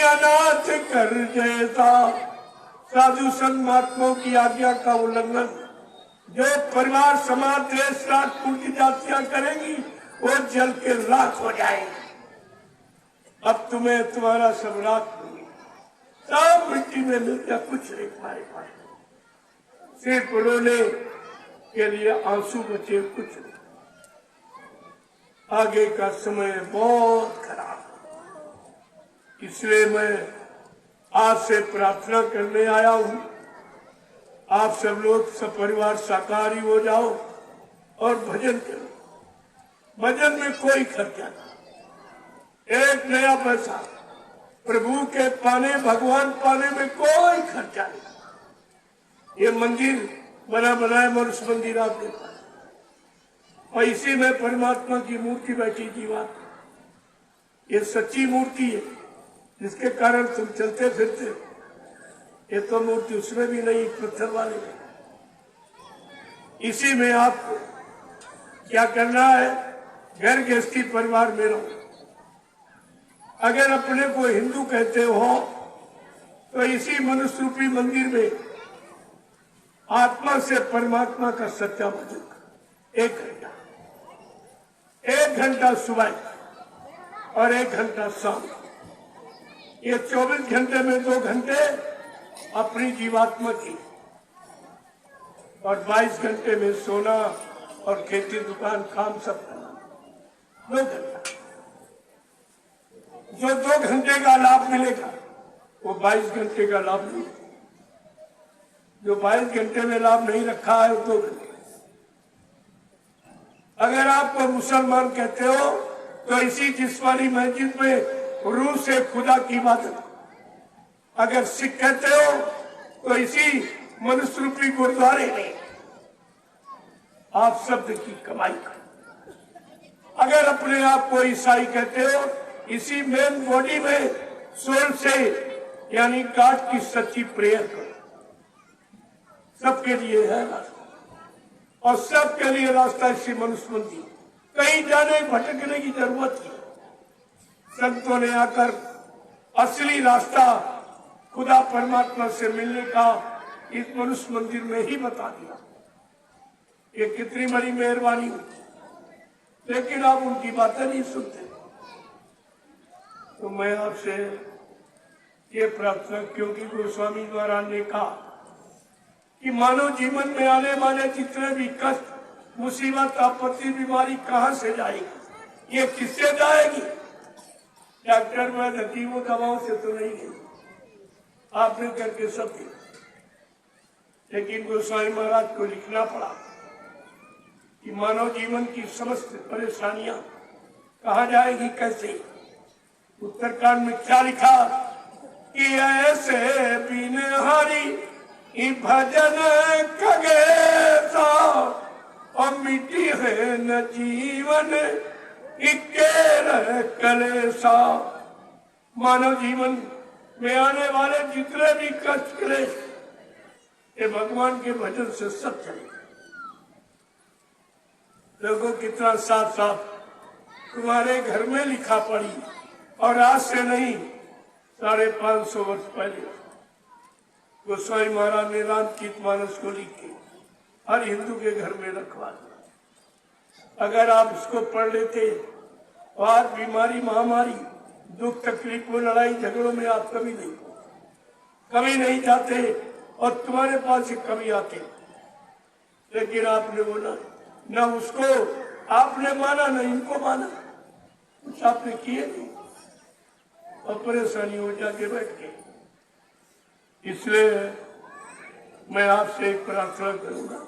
अनाथ कर जैसा। साधु संत महात्माओं की आज्ञा का उल्लंघन जो परिवार समाज देश राष्ट्र कुल की जातियां करेंगी वो जल के राख हो जाएंगे। अब तुम्हें तुम्हारा सब राख होगी, सब मिट्टी में मिल गया, कुछ नहीं तुम्हारे पास, सिर्फ रोने के लिए आंसू बचे, कुछ नहीं। आगे का समय बहुत खराब, इसलिए मैं आज से प्रार्थना करने आया हूँ, आप सब लोग सब परिवार शाकाहारी हो जाओ और भजन करो। भजन में कोई खर्चा नहीं, एक नया पैसा प्रभु के पाने, भगवान पाने में कोई खर्चा नहीं। ये मंदिर बना बनाए मनुष्य मंदिर आपके पास, और इसी में परमात्मा की मूर्ति बैठी जीवात, ये सच्ची मूर्ति है जिसके कारण तुम चलते फिरते। ये तो मूर्ति उसमें भी नहीं, पत्थर वाले में। इसी में आपको क्या करना है? घर गृहस्थी परिवार में रहो। अगर अपने को हिंदू कहते हो तो इसी मनुष्य रूपी मंदिर में आत्मा से परमात्मा का सच्चा भजन 1 घंटा सुबह और 1 घंटा शाम। ये 24 घंटे में 2 घंटे अपनी जीवात्मा की और 22 घंटे में सोना और खेती दुकान काम सब करना। 2 घंटा, जो 2 घंटे का लाभ मिलेगा वो 22 घंटे का लाभ नहीं। जो 22 घंटे में लाभ नहीं रखा है वो 2 घंटे। अगर आपको मुसलमान कहते हो तो इसी जिस्मानी मस्जिद में रूह से खुदा की इबादत। अगर सिख कहते हो तो इसी मनुष्य रूपी गुरुद्वारे में आप शब्द की कमाई करो। अगर अपने आप को ईसाई कहते हो इसी मेन बॉडी में सोल से यानी गॉड की सच्ची प्रेयर करो। सबके लिए है रास्ता और सबके लिए रास्ता इसी मनुष्य मंदिर। कहीं जाने भटकने की जरूरत है। संतों ने आकर असली रास्ता खुदा परमात्मा से मिलने का इस मनुष्य मंदिर में ही बता दिया। ये कितनी बड़ी मेहरबानी हुई, लेकिन आप उनकी बातें नहीं सुनते। तो मैं आपसे ये प्रार्थना, क्योंकि गोस्वामी महाराज ने कहा कि मानव जीवन में आने वाले जितने भी कष्ट, मुसीबत, आपत्ति, बीमारी कहाँ से जाएगी? ये किससे जाएगी? डॉक्टर में हकीमों दवाओं से तो नहीं गई, आपने करके सब दी। लेकिन गोस्वामी महाराज को लिखना पड़ा कि मानव जीवन की समस्त परेशानियां कहाँ जाएगी, कैसे? उत्तरकांड में क्या लिखा कि ऐसे बिन हरि भजन खगेसा और मिट्टी है न जीवन इक्के कलेसा। मानव जीवन में आने वाले जितने भी कष्ट क्लेश, ये भगवान के भजन से सब चले। लोगों कितना साफ साफ तुम्हारे घर में लिखा पड़ी, और आज से नहीं 550 वर्ष पहले गोस्वामी महाराज ने रामचरितमानस को लिख के हर हिंदू के घर में रखवा दिया। अगर आप उसको पढ़ लेते तो आज बीमारी, महामारी, दुख, तकलीफों, लड़ाई झगड़ों में आप कभी नहीं जाते, और तुम्हारे पास से कभी आते। लेकिन आपने बोला न उसको आपने माना, न इनको माना, कुछ आपने किए नहीं, और परेशानी हो जाके बैठ गए। इसलिए मैं आपसे एक प्रार्थना करूंगा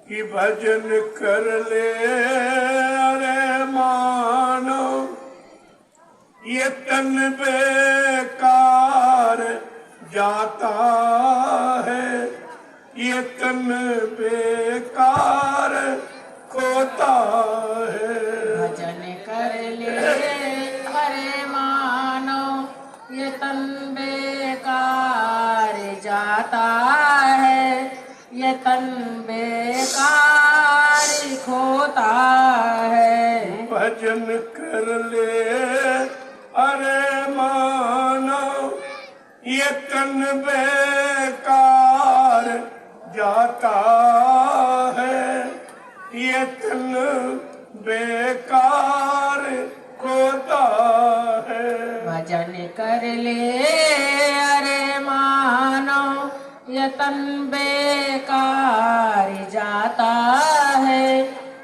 कि भजन कर ले अरे मानो, ये तन बेकार जाता है, ये तन बेकार खोता है। भजन कर ले अरे मानो, ये तन बेकार जाता है, ये तन बेकार खोता है। भजन कर ले अरे मानो, ये तन बेकार जाता है, ये तन बेकार खोता है। भजन कर ले अरे मानो, ये तन बेकार जाता है,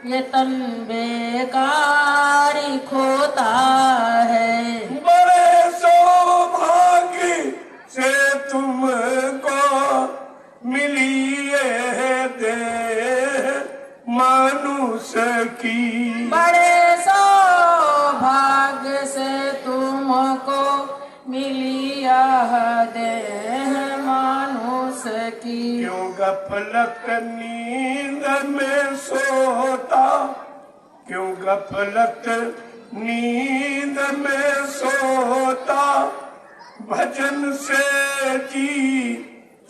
ये तन बेकार खोता है। बड़े सौभाग्य से तुमको मिली है देह मानुष की, बड़े सौभाग्य से तुमको मिली यह देह मानुष की। क्यों गफलत नींद में सोता, क्यों गफलत नींद में सोता, भजन से जी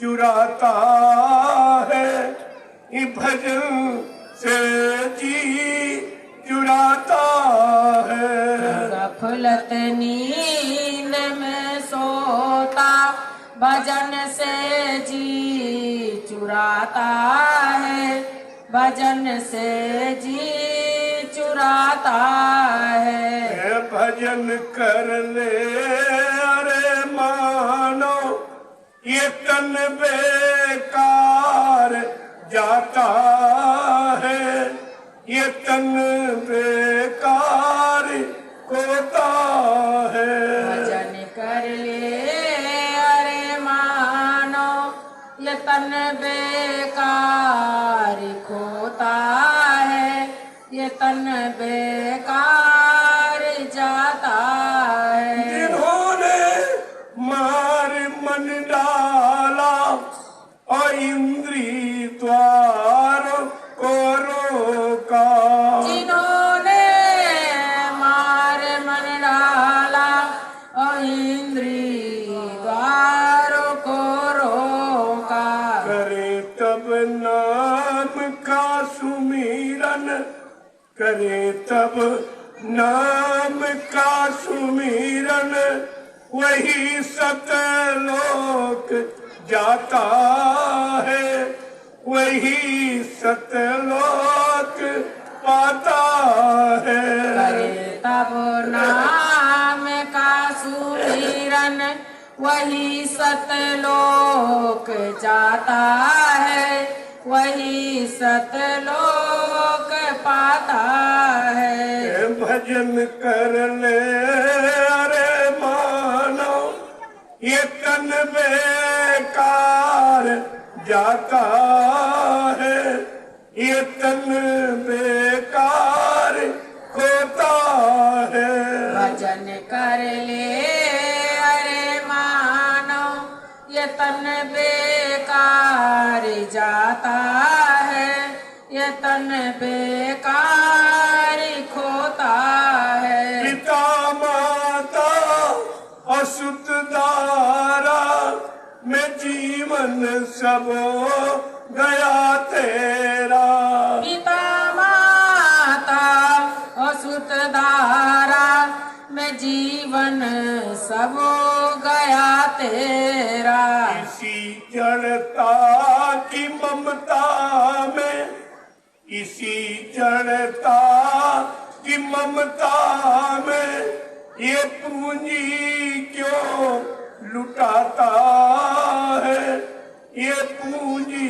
चुराता है, ये भजन से जी चुराता है। गफलत नींद में सोता, भजन से जी चुराता है, भजन से जी चुराता है। भजन कर ले अरे मानो, ये तन बेकार जाता है, ये तन बेकार खोता है। भजन कर ले अरे मानो, ये तन बेकार खोता है, ये तन बेकार जाता है। जिन्होंने मार मन डाला और इंद्री द्वार को रोका, जिन्होंने मार मन डाला और इंद्री द्वारों को रोका, करे तब नाम का सुमिरन, करे तब नाम का सुमिरन, वही सतलोक जाता है, वही सतलोक पाता है। करे तब नाम का सुमिरन वही सतलोक जाता है, वही सतलोक पाता है। भजन कर ले अरे मानो ये तन बेकार जाता है, ये तन बेकार होता है। भजन कर ले अरे मानो ये तन बेकार जाता है, ये तन बेकार खोता है। पिता माता असुत दारा में जीवन सब गया तेरा। पिता माता असुत धारा में जीवन सब गया तेरा। इसी जड़ता की ममता में, इसी जड़ता की ममता में ये पूंजी क्यों लुटाता है, ये पूंजी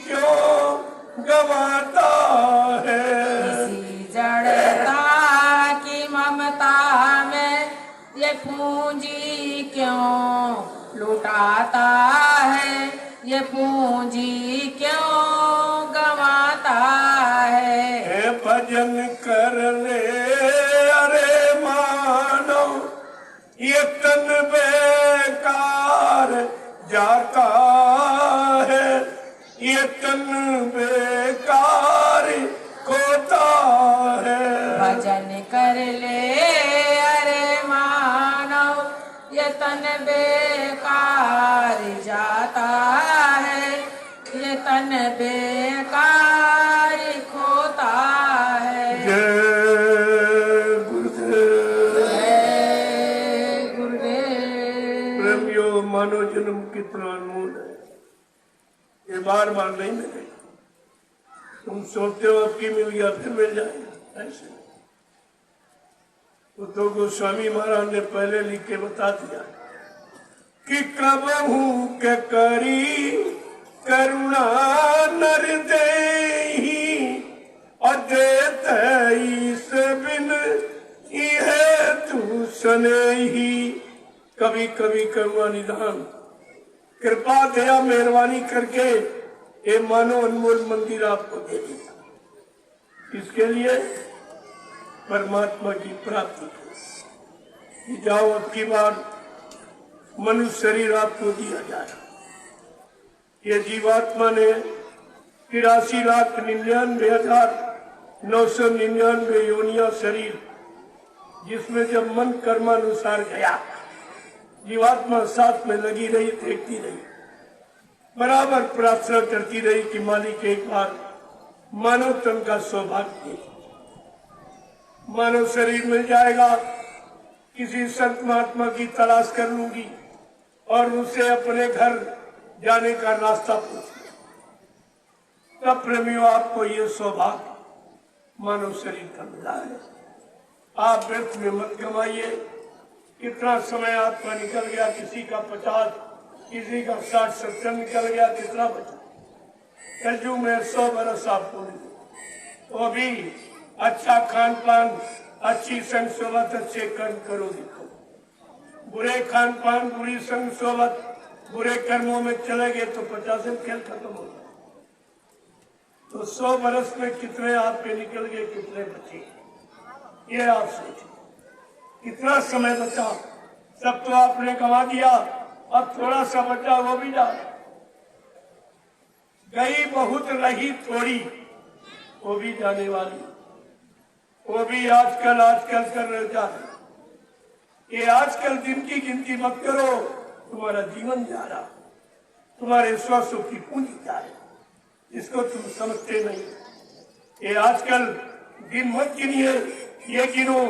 क्यों गवाता है। इसी जड़ता की ममता में ये पूंजी क्यों लुटाता है, ये पूंजी क्यों गवाता है। भजन कर ले अरे मानो ये तन बेकार जाता है, ये तन बेकार खोता है। भजन कर ले अरे मानो ये तन बेकार जाता है, ये तन बेकार खोता है। जय गुरुदेव। जय गुरुदेव। प्रेमियों, मानव जन्म कितना अनमोल है, ये बार बार नहीं मिलेगा। तुम सोचते हो अब की मिल गया फिर मिल जाएगा, ऐसे तो गोस्वामी महाराज ने पहले लिख के बता दिया कि कब हूँ के करी करुणा नर देही और देते ईस बिन है तू सने ही। कभी कभी करुणा निधान कृपा दया मेहरबानी करके ये मानो अनमोल मंदिर आपको दे दिया। इसके लिए परमात्मा की प्राप्ति की जाओ, अब की बार मनुष्य शरीर आपको दिया जाए। ये जीवात्मा ने 83,99,999 योनिया शरीर, जिसमें जब मन कर्मानुसार गया, जीवात्मा साथ में लगी रही, देखती रही, बराबर प्रार्थना करती रही कि मालिक एक बार मानव तन का सौभाग्य दे, मानव शरीर मिल जाएगा, किसी संत महात्मा की तलाश कर लूंगी और उनसे अपने घर जाने का रास्ता पूछूंगी। तब प्रेमियों आपको ये सौभाग्य मानव शरीर का मिला है। आप व्यर्थ में मत गवाइए। कितना समय आपका निकल गया, किसी का 50, किसी का 60-70 निकल गया, कितना बचा? कलयुग में 100 बरस आपको मिले, वो भी अच्छा खान पान, अच्छी संग सोबत, अच्छे कर्म करो देखो। बुरे खान पान, बुरी संग सोबत, बुरे कर्मों में चले गए तो 50 खेल खत्म हो गया। तो 100 बरस में कितने आपके निकल गए, कितने बचे, ये आप सोचिए। कितना समय बचा? सब तो आपने गंवा दिया, अब थोड़ा सा बचा, वो भी जा गई, बहुत रही थोड़ी, वो भी जाने वाली, वो भी आजकल कर रहे जा रहे। ये आजकल दिन की गिनती मत करो, तुम्हारा जीवन जा रहा, तुम्हारे श्वासों की पूंजी जा रही, इसको तुम समझते नहीं। ये आजकल दिन मत गिनिए, ये गिनो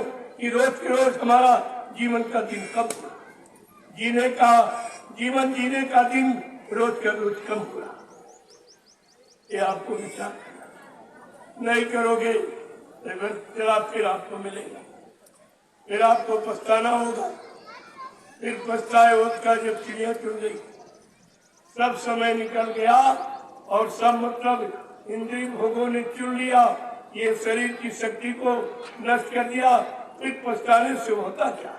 कि रोज हमारा जीवन का दिन कब हुआ, जीवन जीने का दिन रोज का रोज कम हुआ। ये आपको विचार करना। नहीं करोगे फिर आपको मिलेगा, फिर आपको पछताना होगा। फिर पछताए वक्त का जब चिड़िया चुन गई, सब समय निकल गया और सब मतलब इंद्रिय भोगों ने चुन लिया, ये शरीर की शक्ति को नष्ट कर दिया, फिर पछताने से होता क्या?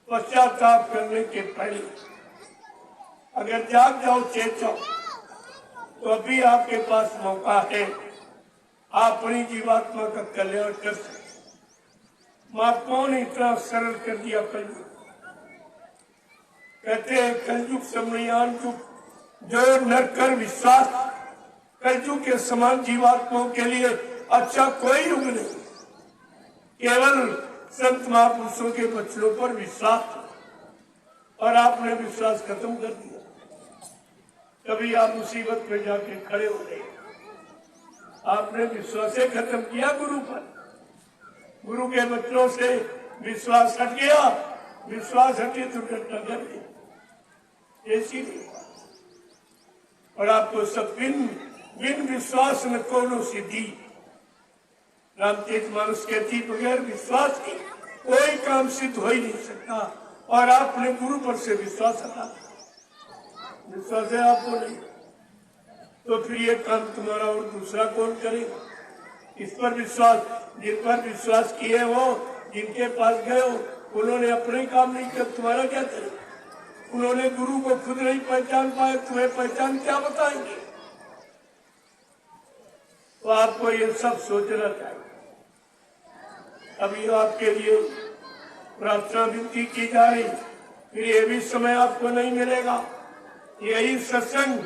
पश्चाताप करने के पहले अगर जाग जाओ, चेत जाओ, तो अभी आपके पास मौका है, आप अपनी जीवात्मा का कल्याण कर सकते। महात्माओं ने इतना सरल कर दिया कलयुग। कहते हैं कलयुग समयान युग, जो नर कर विश्वास, कलयुग के समान जीवात्माओं के लिए अच्छा कोई युग नहीं। केवल संत महापुरुषों के वचनों पर विश्वास, और आपने विश्वास खत्म कर दिया, कभी आप मुसीबत में जाके खड़े हो गए। आपने विश्वास खत्म किया गुरु पर, गुरु के वचनों से विश्वास हट गया, विश्वास हटे तो घटना घट गई, ऐसी नहीं। और आपको सब बिन विश्वास न कोनो सिद्धि, रामचरितमानस कहती बगैर विश्वास के कोई काम सिद्ध हो ही नहीं सकता। और आपने गुरु पर से विश्वास हटा, विश्वास है आपको नहीं, तो फिर ये काम तुम्हारा और दूसरा कौन करेगा? इस पर विश्वास, जिन पर विश्वास किए हो, जिनके पास गए हो, उन्होंने अपने काम नहीं किया, तुम्हारा क्या करे? उन्होंने गुरु को खुद नहीं पहचान पाए, तुम्हें पहचान क्या बताएंगे? तो आपको ये सब सोचना चाहिए। अभी आपके लिए प्रार्थना विनती की जा रही, फिर ये भी समय आपको नहीं मिलेगा। यही सत्संग,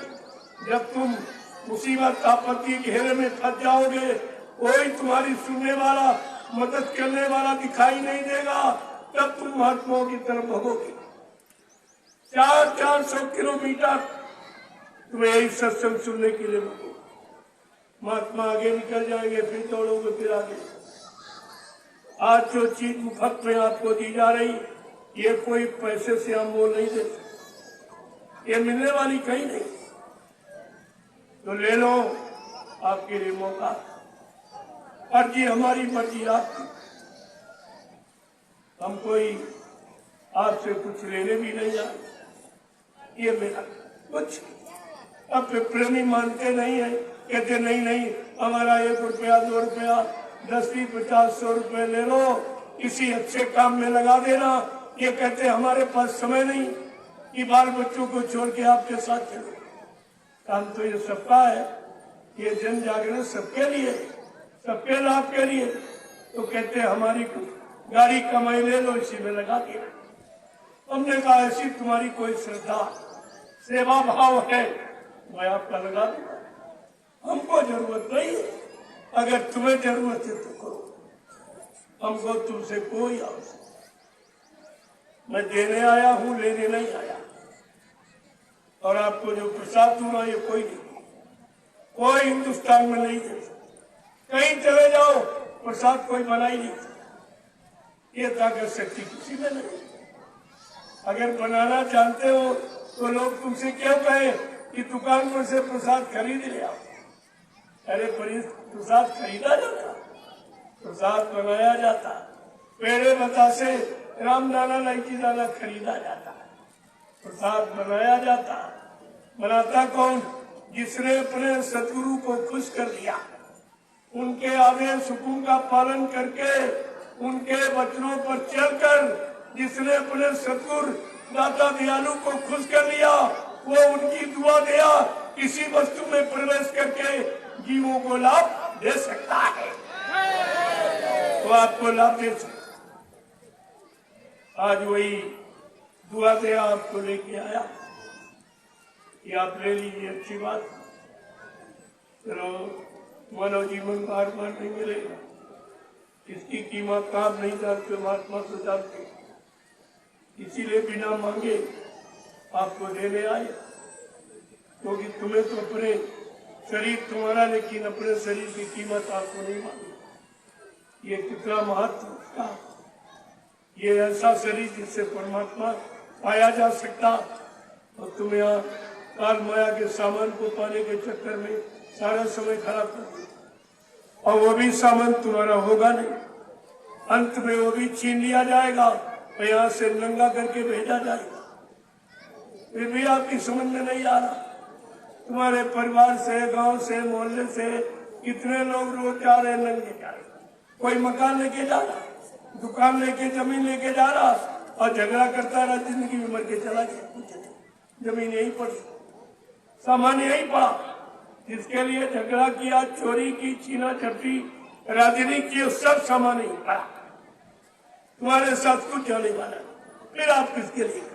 जब तुम मुसीबत आपत्ति घेरे में फंस जाओगे, कोई तुम्हारी सुनने वाला, मदद करने वाला दिखाई नहीं देगा, तब तुम महात्माओं की तरफ भगोगे। 400 किलोमीटर तुम्हें यही सत्संग सुनने के लिए भगोगे। महात्मा आगे निकल जाएंगे, फिर दौड़ोगे, फिर आगे। आज जो चीज मुफ्त में आपको दी जा रही, ये कोई पैसे से हम मोल नहीं दे सकते, ये मिलने वाली कहीं नहीं। तो ले लो, आपके लिए मौका। अर्जी हमारी, मर्जी आपकी। हम कोई आपसे कुछ लेने भी नहीं आए, ये मेरा कुछ। अब प्रेमी मानते नहीं है, कहते नहीं हमारा 1 रुपया 2 रुपया 10 20 50 100 रुपये ले लो, किसी अच्छे काम में लगा देना। ये कहते हमारे पास समय नहीं कि बाल बच्चों को छोड़ के आपके साथ चलो। काम तो ये सबका है, ये जन जागरण सबके लिए, सबके लाभ के लिए। तो कहते हमारी गाड़ी कमाई ले लो, इसी में लगा दिया। हमने कहा ऐसी तुम्हारी कोई श्रद्धा सेवा भाव है, मैं आपका लगा दूंगा, हमको जरूरत नहीं है। अगर तुम्हें जरूरत है तो करो, हमको तुमसे कोई आवश्यकता। मैं देने आया हूँ, लेने नहीं आया। और आपको जो प्रसाद दूंगा ये कोई नहीं, कोई हिंदुस्तान में नहीं दे सकता। कहीं चले जाओ, प्रसाद कोई बना ही नहीं सकता। ये ताकत शक्ति किसी में नहीं। अगर बनाना जानते हो तो लोग तुमसे क्यों कहे कि दुकान पर से प्रसाद खरीद ले आओ? अरे प्रसाद खरीदा जाता, प्रसाद बनाया जाता, पेड़े बतासे रामदाना इलायची दाना खरीदा जाता, प्रसाद बनाया जाता। बनाता कौन? जिसने अपने सदगुरु को खुश कर दिया, उनके आदेश हुकुम का पालन करके, उनके वचनों पर चलकर जिसने अपने सदगुरु दाता दयालु को खुश कर लिया, वो उनकी दुआ दिया किसी वस्तु में प्रवेश करके जीवों को लाभ दे सकता है। तो आपको लाभ दे सकता। आज वही दुआ दे आपको लेके आया, ये आप ले लीजिए, अच्छी बात। चलो, मानव जीवन बार बार नहीं मिलेगा, इसकी कीमत आप नहीं जानते, महात्मा तो जानते। इसीलिए बिना मांगे आपको देने आए, क्योंकि तुम्हें तो अपने शरीर तुम्हारा, लेकिन अपने शरीर की कीमत आपको नहीं मालूम। ये कितना महत्व का, ये ऐसा शरीर जिससे परमात्मा पाया जा सकता, और तुम यहाँ काल माया के सामान को पाने के चक्कर में सारा समय खराब कर दिया और वो भी सामान तुम्हारा होगा नहीं। अंत में वो भी छीन लिया जाएगा और यहाँ से नंगा करके भेजा जाएगा। फिर भी आपकी समझ में नहीं आ रहा। तुम्हारे परिवार से, गांव से, मोहल्ले से कितने लोग रोज जा रहे नंगे जा रहे। कोई मकान लेके जा रहा, दुकान लेके, जमीन लेके जा रहा और झगड़ा करता रहा, जिंदगी में मर के चला गया। जमीन यही पड़ी, सामान यही पड़ा, जिसके लिए झगड़ा किया, चोरी की, छीना झपटी, राजनीति की, सब सामान यही पड़ा। तुम्हारे साथ कुछ जाने वाला फिर आप किसके लिए?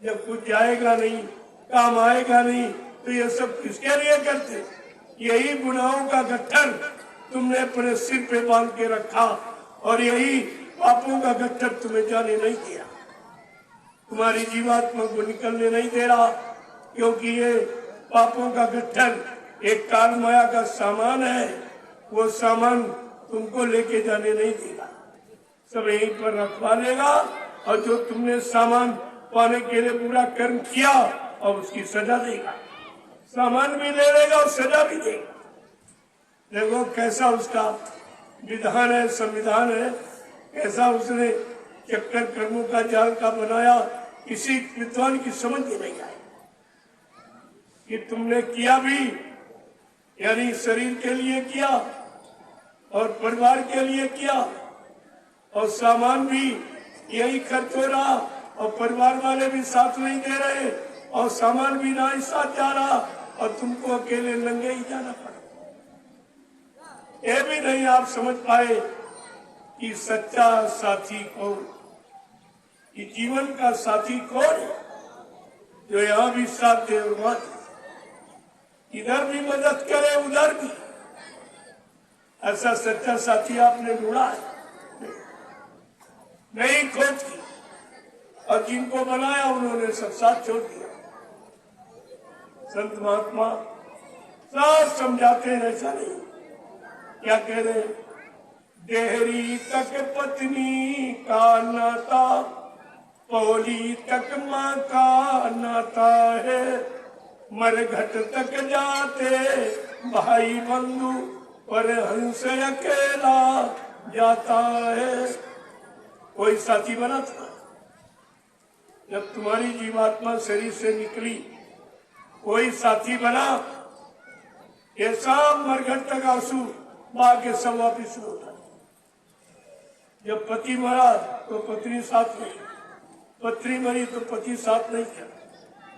जब कुछ जाएगा नहीं, काम आएगा नहीं, तो ये सब किसके लिए करते? यही गुनाहों का गट्ठर तुमने अपने सिर पे बांध के रखा और यही पापों का गट्ठर तुम्हें जाने नहीं दिया, तुम्हारी जीवात्मा को निकलने नहीं दे रहा, क्योंकि ये पापों का गट्ठर एक काल माया का सामान है। वो सामान तुमको लेके जाने नहीं देगा, सब यहीं पर रखवा लेगा और जो तुमने सामान पाने के लिए पूरा कर्म किया और उसकी सजा देगा। सामान भी ले लेगा और सजा भी देगा। देखो कैसा उसका विधान है, संविधान है, कैसा उसने चक्कर कर्मों का जाल का बनाया। किसी विद्वान की समझ ही नहीं आई कि तुमने किया भी, यानी शरीर के लिए किया और परिवार के लिए किया और सामान भी यही खर्च हो रहा और परिवार वाले भी साथ नहीं दे रहे और सामान भी ना ही साथ जा रहा और तुमको अकेले नंगे ही जाना पड़ा। ये भी नहीं आप समझ पाए कि सच्चा साथी कौन, कि जीवन का साथी कौन है, जो यहाँ भी साथ दे और वहां इधर भी मदद करे उधर भी। ऐसा सच्चा साथी आपने ढूंढा है नहीं खोज की, और जिनको बनाया उन्होंने सब साथ छोड़ दिया। संत महात्मा सब समझाते हैं, ऐसा नहीं। क्या कह रहे? देहरी तक पत्नी का नाता, पौली तक माँ का नाता है, मरघट तक जाते भाई बंधु, पर हंस अकेला जाता है। कोई साथी बना था? जब तुम्हारी जीवात्मा शरीर से निकली, कोई साथी बना? ये सब मरघट तक आंसू माँ के सब वापिस होता। जब पति मरा तो पत्नी साथ नहीं, पत्नी मरी तो पति साथ नहीं किया,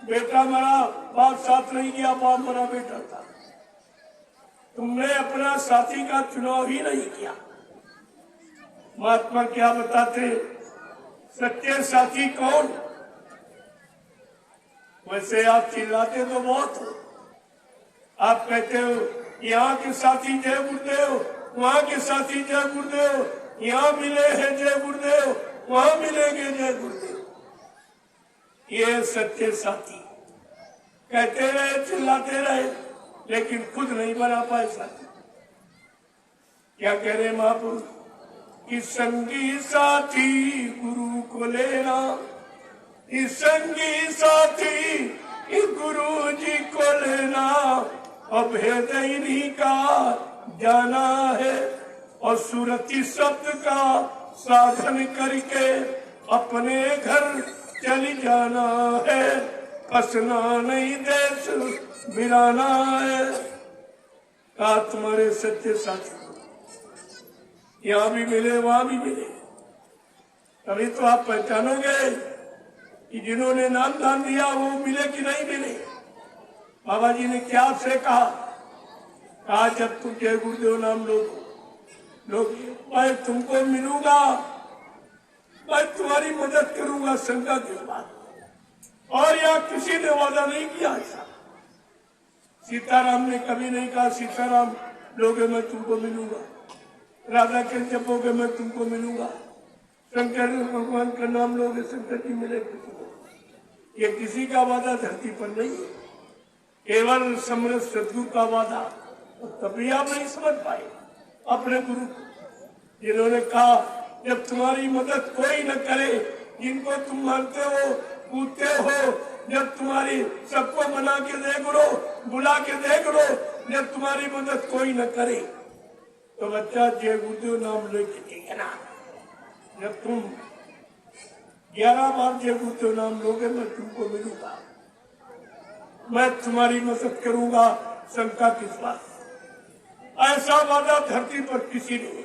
बेटा मरा बाप साथ नहीं किया, बाप मरा बेटा था। तुमने अपना साथी का चुनाव ही नहीं किया। महात्मा क्या बताते? सच्चे साथी कौन? वैसे आप चिल्लाते तो बहुत हो, आप कहते हो यहाँ के साथी जय गुरुदेव, वहाँ के साथी जय गुरुदेव, यहाँ मिले हैं जय गुरुदेव, वहाँ मिलेंगे जय गुरुदेव। ये सच्चे साथी कहते रहे, चिल्लाते रहे, लेकिन खुद नहीं बना पाए साथी। क्या कह रहे महापुरुष? कि संगी साथी गुरु को लेना, इस संगी साथी गुरु जी को लेना, और भेद इन्हीं का जाना है, और सुरति शब्द का साधन करके अपने घर चली जाना है, फंसना नहीं देश बिराना है। कहा तुम्हारे सच्चे साथी यहाँ भी मिले वहां भी मिले, तभी तो आप पहचानोगे कि जिन्होंने नाम दान दिया वो मिले कि नहीं मिले। बाबा जी ने क्या आपसे कहा जब तुम जय गुरुदेव नाम लोग मैं तुमको मिलूंगा, मैं तुम्हारी मदद करूंगा शंका के बाद। और यहाँ किसी ने वादा नहीं किया ऐसा। सीताराम ने कभी नहीं कहा सीताराम लोगे मैं तुमको मिलूंगा, राधा के जपोगे मैं तुमको मिलूंगा, शंकर भगवान का नाम लोगे शंकर जी मिले किसी को। ये किसी का वादा धरती पर नहीं है, केवल समृद्ध सदगुरु का वादा। तभी आप नहीं समझ पाए अपने गुरु जिन्होंने कहा जब तुम्हारी मदद कोई न करे, जिनको तुम मानते हो, पूछते हो, जब तुम्हारी सबको मना के देख लो, बुला के देख लो, जब तुम्हारी मदद कोई न करे तो बच्चा जय गुरुदेव नाम लेके देखना। जब तुम 11 बार जय गुरुदेव नाम लोगे मैं तुमको मिलूंगा, मैं तुम्हारी मदद करूंगा, शंका किस बात। ऐसा वादा धरती पर किसी ने नहीं।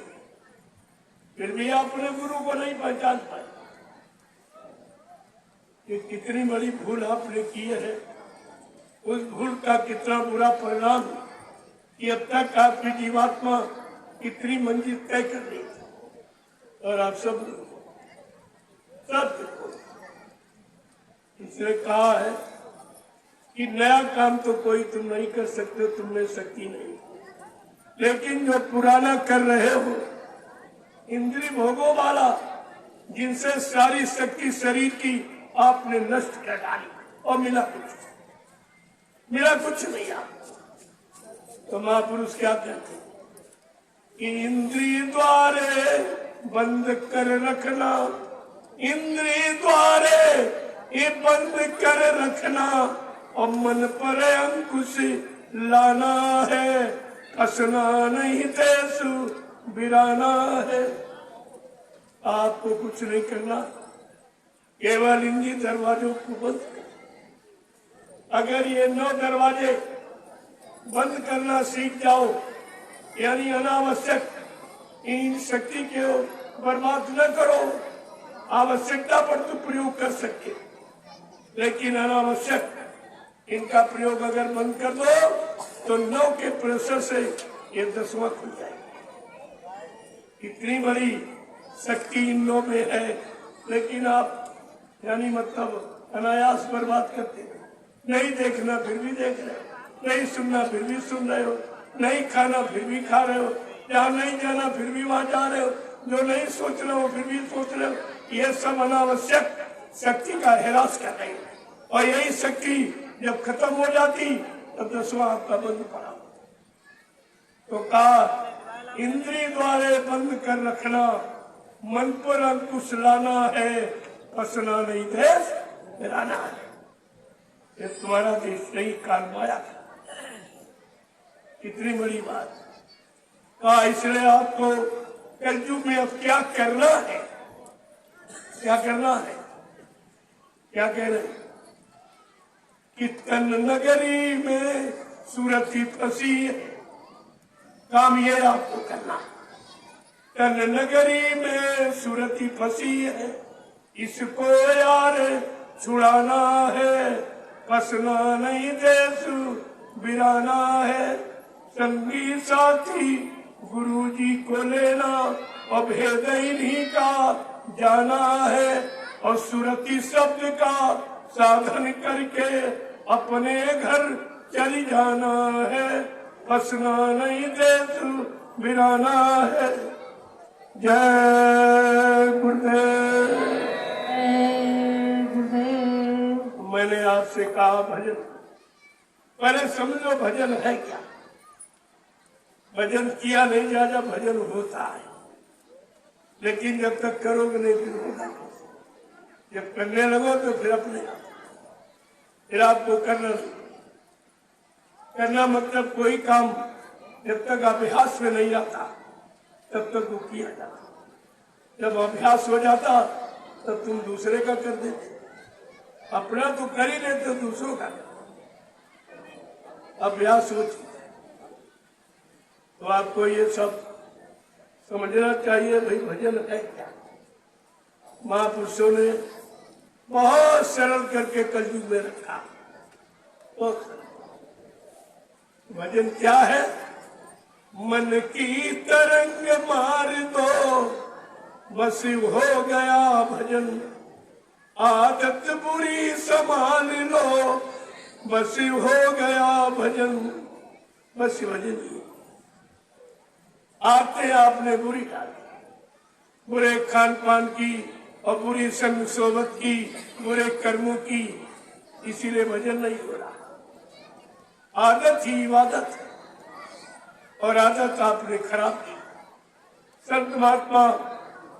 फिर भी अपने गुरु को नहीं पहचान पाए। ये कितनी बड़ी भूल आपने की है। उस भूल का कितना बुरा परिणाम कि अब तक आपकी जीवात्मा कितनी मंजिल तय कर रही और आप सब इसने कहा है कि नया काम तो कोई तुम नहीं कर सकते, तुमने शक्ति नहीं, लेकिन जो पुराना कर रहे हो इंद्रिय भोगों वाला, जिनसे सारी शक्ति शरीर की आपने नष्ट कर डाली और मिला कुछ नहीं। आप तो महापुरुष क्या कहते कि इंद्रिय द्वारे बंद कर रखना, इंद्रिय द्वारे ये बंद कर रखना और मन पर अंकुश लाना है, कसना नहीं तेसु बिराना है। आपको कुछ नहीं करना, केवल इन दरवाजों को बंद कर। अगर ये 9 दरवाजे बंद करना सीख जाओ, यानी अनावश्यक इन शक्ति को बर्बाद न करो, आवश्यकता पर तो प्रयोग कर सकते, लेकिन अनावश्यक इनका प्रयोग अगर बंद कर दो तो 9 के प्रेशर से ये 10वां खुल जाएगा। इतनी बड़ी शक्ति इन 9 में है, लेकिन आप यानी मतलब अनायास बर्बाद करते हो। नहीं देखना फिर भी देख रहे हो, नहीं सुनना फिर भी सुन रहे हो, नहीं खाना फिर भी खा रहे हो, जहाँ नहीं जाना फिर भी वहां जा रहे हो, जो नहीं सोच रहे हो फिर भी सोच रहे हो। ये सब अनावश्यक शक्ति का हिरास कर रही है, और यही शक्ति जब खत्म हो जाती तब 10वां आपका बंद पड़ा। तो कहा इंद्रिय द्वारे बंद कर रखना, मन पर अंकुश लाना है, फंसना नहीं देश गिराना है। ये तुम्हारा देश नहीं कालमाया था। कितनी बड़ी बात। कहा इसलिए आपको कलयुग में अब क्या करना है, क्या करना है, क्या कह रहे कि तन नगरी में सूरत ही फंसी है। काम ये आपको करना, तन नगरी में सूरत ही फंसी है, इसको यार छुड़ाना है, फंसना नहीं देसु बिराना है। संगी साथी गुरु जी को लेना और भेद इन्हीं का जाना है, और सुरती शब्द का साधन करके अपने घर चली जाना है, फंसना नहीं देसु बिराना है। जय गुरुदेव। मैंने आपसे कहा भजन, पहले समझो भजन है क्या। भजन किया नहीं जाता, भजन होता है, लेकिन जब तक करोगे नहीं फिर होगा। जब करने लगो तो फिर अपने आप, फिर आपको करना मतलब कोई काम जब तक अभ्यास में नहीं आता तब तक वो किया जाता। जब अभ्यास हो जाता तब तुम दूसरे का कर देते, अपना तो कर ही लेते, दूसरों का अभ्यास होती। तो आपको ये सब समझना चाहिए भाई भजन है क्या। महापुरुषों ने बहुत सरल करके कलयुग में रखा। तो भजन क्या है, मन की तरंग मार दो बस हो गया भजन, आदत बुरी संभाल लो बस हो गया भजन। बस भजन ही आते आपने बुरी डाली, बुरे खान पान की और बुरी संग सोबत की, बुरे कर्मों की, इसीलिए भजन नहीं हो रहा। आदत ही इबादत, और आदत आपने खराब की। संत महात्मा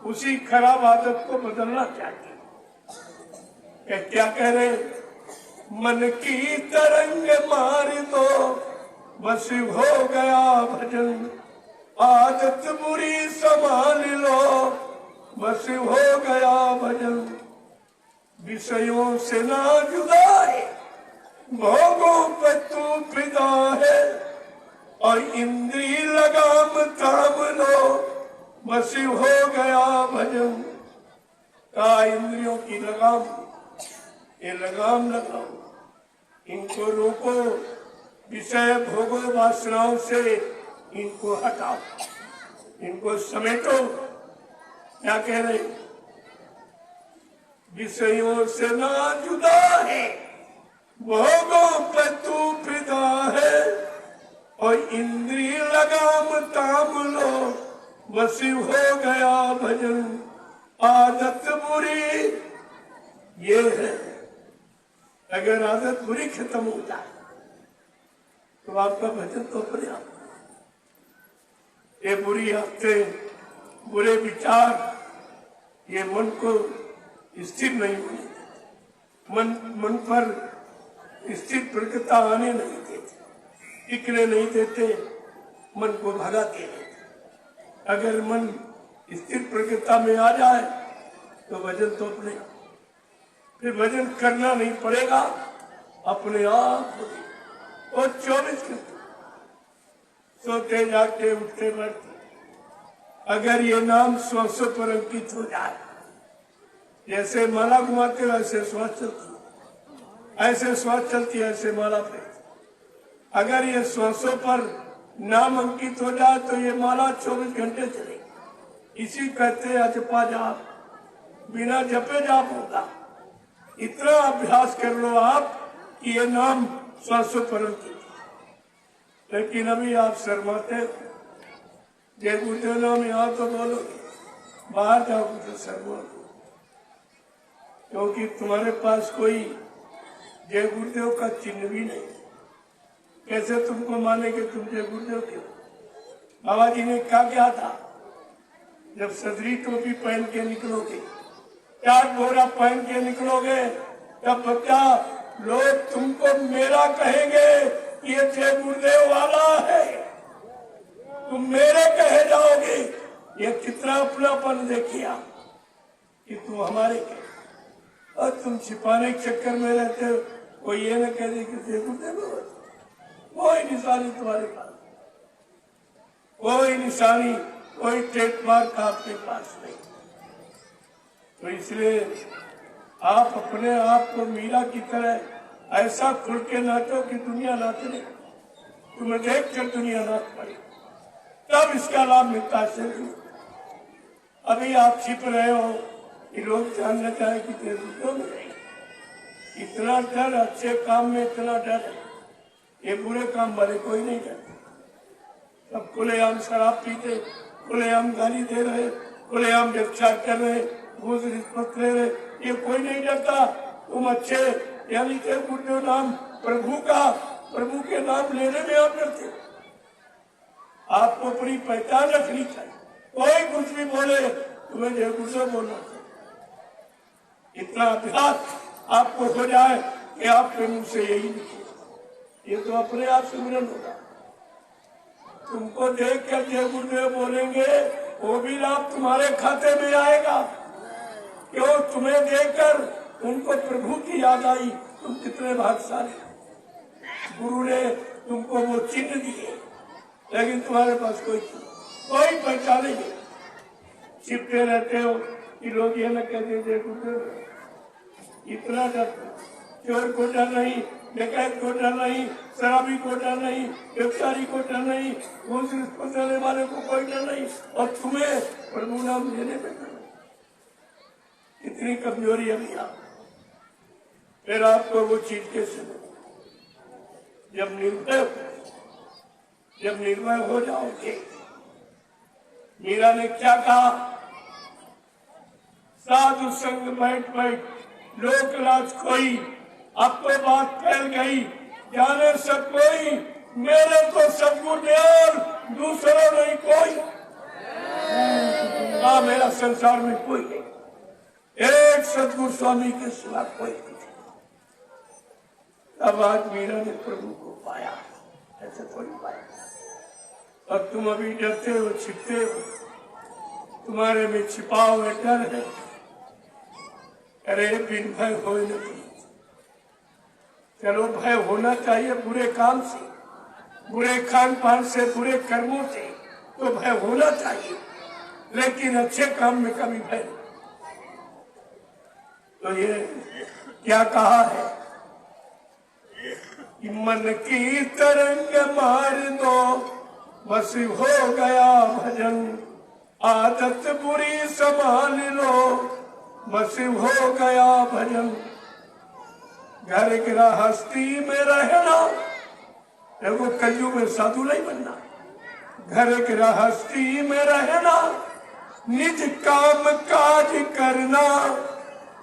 उसी खराब आदत को बदलना चाहते। क्या कह रहे, मन की तरंग मार दो बस हो गया भजन, आदत बुरी संभाल लो बस हो गया भजन। विषयों से ना जुदा है, भोगों पे तू फिदा है, और इंद्री लगाम थाम लो बस हो गया भजन। का इंद्रियों की लगाम, ये लगाम लगाओ, इनको रोको, विषय भोगों वासनाओं से इनको हटाओ, इनको समेटो। क्या कह रहे? विषयों से ना जुदा है, भोगों पे तू फिदा है, और इंद्रिय लगाम थाम लो बस हो गया भजन। आदत बुरी ये है, अगर आदत बुरी खत्म हो जाए तो आपका भजन तो पर्याप्त। ये बुरी आदतें, बुरे विचार, ये मन को स्थिर नहीं होने देते, मन पर स्थिर प्रकृता आने नहीं देते, टिकने नहीं देते, मन को भगाते रहते। अगर मन स्थिर प्रकृता में आ जाए तो भजन तो अपने, फिर भजन करना नहीं पड़ेगा, अपने आप होगी। और 24 घंटे सोते जागते उठते बैठते, अगर ये नाम श्वास पर अंकित हो जाए, जैसे माला घुमाते हो ऐसे श्वास चलती है, ऐसे श्वास चलती है, ऐसे माला पे अगर ये श्वासों पर नाम अंकित हो जाए तो ये माला 24 घंटे चलेगी। इसी कहते अजपा जाप, बिना जपे जाप होगा। इतना अभ्यास कर लो आप कि ये नाम श्वासों पर अंकित। लेकिन अभी आप शर्माते हो, जय गुरुदेव नाम यहाँ तो बोलोगे, बाहर जाओगे तो शर्माओगे, क्योंकि तुम्हारे पास कोई जय गुरुदेव का चिन्ह भी नहीं। कैसे तुमको माने कि तुम जय गुरुदेव के? बाबा जी ने क्या किया था? जब सदरी टोपी पहन के निकलोगे, चाट बोरा पहन के निकलोगे, तब बच्चा लोग तुमको मेरा कहेंगे, ये जय गुरुदेव वाला है, तुम मेरे कहे जाओगे। ये कितना अपनापन देखिया कि तुम हमारे के, और तुम छिपाने के चक्कर में रहते हो। कोई ये न कह दे कि जय गुरुदेव, कोई निशानी तुम्हारे पास, कोई निशानी, कोई ट्रेडमार्क आपके पास नहीं। तो इसलिए आप अपने आप को मीरा की तरह ऐसा खुल के नाचो कि दुनिया नाचने, तुम्हें देख कर दुनिया नाच पड़े, तब इसका लाभ मिलता है। अभी आप छिप रहे हो कि लोग जानना चाहे कि क्यों नहीं। इतना डर, अच्छे काम में इतना डर है, ये बुरे काम वाले कोई नहीं डरते। सब खुलेआम शराब पीते, खुलेआम गाली दे रहे, खुलेआम व्यवचार कर रहे, घूस रिश्वत ले रहे, ये कोई नहीं डरता। तुम अच्छे यानी के गुरुदेव नाम प्रभु का, प्रभु के नाम लेने में आप डरते। आपको अपनी पहचान रखनी चाहिए। कोई कुछ भी बोले, तुम्हें जय गुरुदेव बोलना चाहिए। इतना अभ्यास आपको हो जाए कि आपके मुंह से यही निकले, ये तो अपने आप सिमरन होगा। तुमको देख कर जय गुरुदेव बोलेंगे, वो भी लाभ तुम्हारे खाते में आएगा। क्यों? तुम्हें देखकर उनको प्रभु की याद आई, तुम कितने भाग्यशाली। गुरु ने तुमको वो चिन्ह दिए, लेकिन तुम्हारे पास कोई पहचान नहीं। छिपते रहते हो कि लोग ये न कहते जय गुरुदेव। इतना डर, चोर को डर नहीं, डकैत को डर नहीं, शराबी को डर नहीं, व्यवसायी को डर नहीं, घूस रिश्वत देने वाले को कोई डर नहीं, और तुम्हें प्रभु नाम लेने में डर। इतनी कमजोरी अभी आप, फिर आपको वो चीज कैसे मिले? जब निर्भय हो जाओगे। मीरा ने क्या कहा? साधु संग बैठ बैठ लोक लाज खोई, अब तो बात फैल गई जाने सब कोई, मेरे तो सदगुरु दयाल दूसरा नहीं कोई। मेरा संसार में कोई नहीं, एक सदगुरु स्वामी के सिवा कोई नहीं। अब आज मीरा ने प्रभु को पाया, ऐसे थोड़ी पाया। और तुम अभी डरते हो, छिपते हो, तुम्हारे में छिपा हुआ डर है। अरे बिन भय हो नहीं। चलो भय होना चाहिए बुरे काम से, बुरे खान पान से, बुरे कर्मों से तो भय होना चाहिए, लेकिन अच्छे काम में कभी भय नहीं। तो ये क्या कहा है कि मन की तरंग मार दो बस हो गया भजन, आदत बुरी संभाल लो बस हो गया भजन। घर गृहस्थी में रहना, देखो कलयुग में साधु नहीं बनना, घर गृहस्थी में रहना, निज काम काज करना,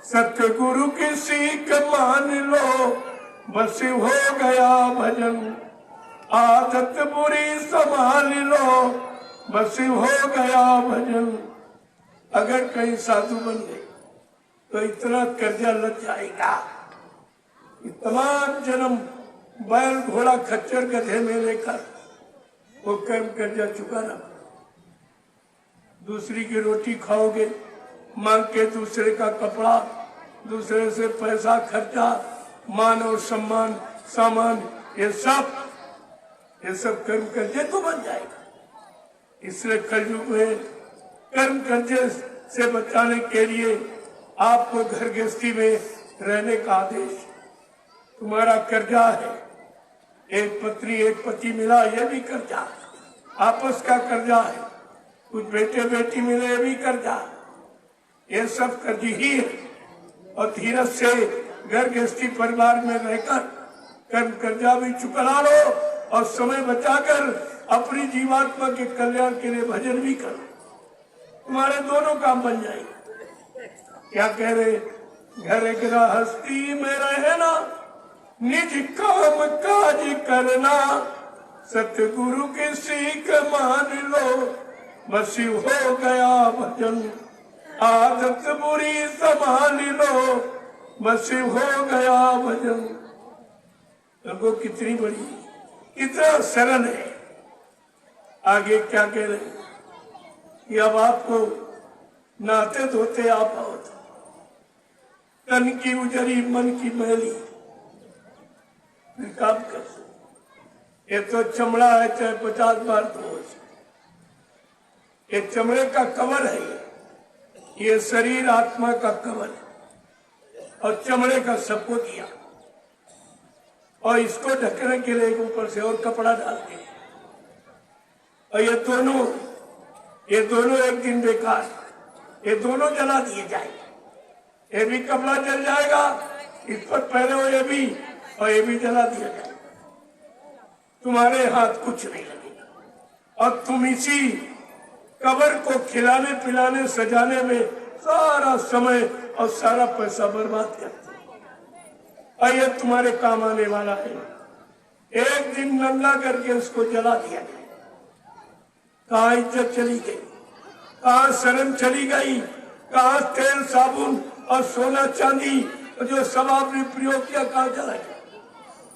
सतगुरु की सीख मान लो बस हो गया भजन, आदत बुरी संभाल लो बस हो गया भजन। अगर कहीं साधु बन गए तो इतना कर्जा लग जाएगा, तमाम जन्म बैल घोड़ा खच्चर गधे में लेकर वो कर्म कर्जा चुकाना। दूसरी की रोटी खाओगे, मांग के दूसरे का कपड़ा, दूसरे से पैसा खर्चा, मान और सम्मान सामान, ये सब कर्म कर्जे तो बन जाएगा। इसलिए कलयुग में कर्म कर्जे से बचाने के लिए आपको घर गृहस्थी में रहने का आदेश। तुम्हारा कर्जा है, एक पत्नी एक पति मिला ये भी कर्जा, आपस का कर्जा है, कुछ बेटे बेटी मिले ये भी कर्जा, ये सब कर्ज ही है। और धीरज से घर गृहस्थी परिवार में रहकर कर्म कर्जा भी चुका लो और समय बचाकर अपनी जीवात्मा के कल्याण के लिए भजन भी करो, तुम्हारे दोनों काम बन जाएंगे। क्या कह रहे, घर गृहस्थी में रहना, निज काम काज करना, सतगुरु की सीख मान लो बस हो गया भजन, आदत बुरी संभाल लो बस हो गया भजन। देखो कितनी बड़ी, कितना सरल है। आगे क्या कह रहे कि अब आपको नहाते धोते आप आओ, तन की उजरी मन की मैली काम कर। ये तो चमड़ा है, चाहे 50 बार धो, ये चमड़े का कवर है, ये शरीर आत्मा का कवर है और चमड़े का सबको दिया, और इसको ढकने के लिए ऊपर से और कपड़ा डालते हैं। और ये दोनों एक दिन बेकार, ये दोनों जला दिए जाएंगे। ये भी कपड़ा जल जाएगा, इस पर पहले हो ये भी, और ये भी जला दिया जाएगा। तुम्हारे हाथ कुछ नहीं लगेगा और तुम इसी कब्र को खिलाने पिलाने सजाने में सारा समय और सारा पैसा बर्बाद करते हो। और ये तुम्हारे काम आने वाला है। एक दिन नंगा करके उसको जला दिया गया, कहाँ इज्जत चली गई, कहाँ शर्म चली गई, कहाँ तेल साबुन और सोना चांदी जो सब आपने प्रयोग किया कहाँ चला गया?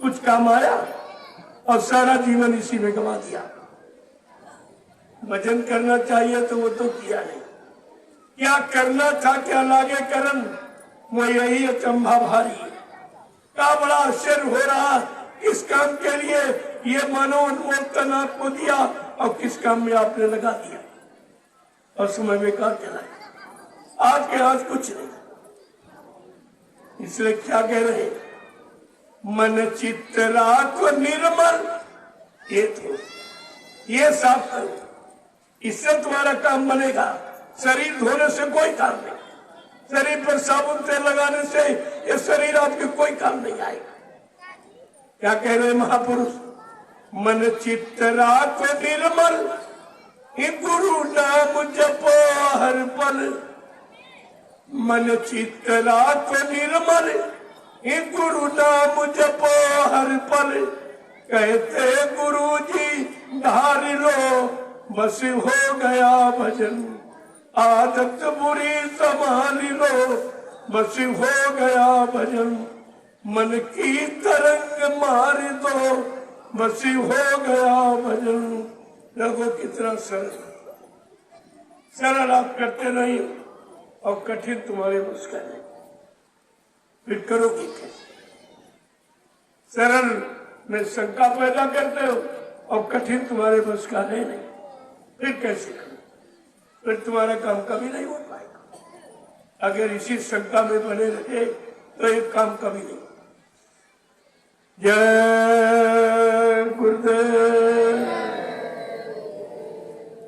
कुछ काम आया? और सारा जीवन इसी में गवा दिया। भजन करना चाहिए तो वो तो किया नहीं, क्या करना था क्या लागे करन, वो यही अचंभा भारी। क्या बड़ा आश्चर्य हो रहा, किस काम के लिए ये मानो अनमोल तन आपको दिया और किस काम में आपने लगा दिया और समय बेकार चला। आज के आज कुछ नहीं। इसलिए क्या कह रहे, मन चित्त राखो निर्मल, ये साफ करो, इससे तुम्हारा काम बनेगा। शरीर धोने से कोई काम नहीं, शरीर पर साबुन तेल लगाने से ये शरीर आपके कोई काम नहीं आएगा। क्या कह रहे महापुरुष, मन चित्त राखो निर्मल, गुरु नाम जपो हर पल। मन चित्त राखो निर्मल, गुरु नाम जपो हर पल। कहते गुरु जी धार लो, बस हो गया भजन। आदत बुरी संभाल लो, बस हो गया भजन। मन की तरंग मार दो बसी हो गया भजन। देखो कितना सरल सरल आप करते नहीं और कठिन तुम्हारे बस का नहीं, फिर करोगे कैसे? सरल में शंका पैदा करते हो और कठिन तुम्हारे बस का नहीं, फिर कैसे करो? फिर तुम्हारा काम कभी नहीं हो पाएगा। अगर इसी शंका में बने रहे तो एक काम कभी नहीं। जय गुरुदेव,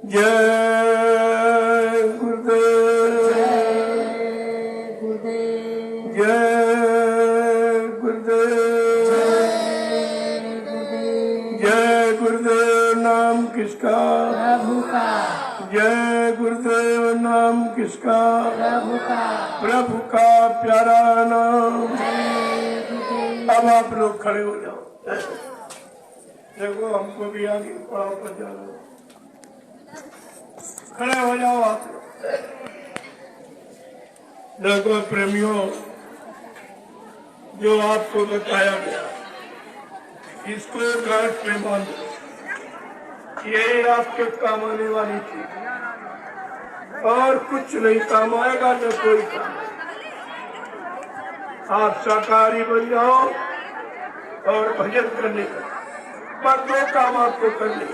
जय गुरुदेव, जय गुरुदेव, जय गुरुदेव। नाम किसका? प्रभु का। जय गुरुदेव। नाम किसका? प्रभु का। प्रभु का प्यारा नाम। अब आप लोग खड़े हो जाओ। देखो हमको भी आगे पड़ाव पर जाना। खड़े हो जाओ आप लोग। देखो प्रेमियों, जो आपको बताया गया इसको गांठ में बांधो। यही आपके काम आने वाली चीज, और कुछ नहीं काम आएगा, न कोई काम। आप शाकाहारी बन जाओ और भजन करने का, पर दो काम आपको करने।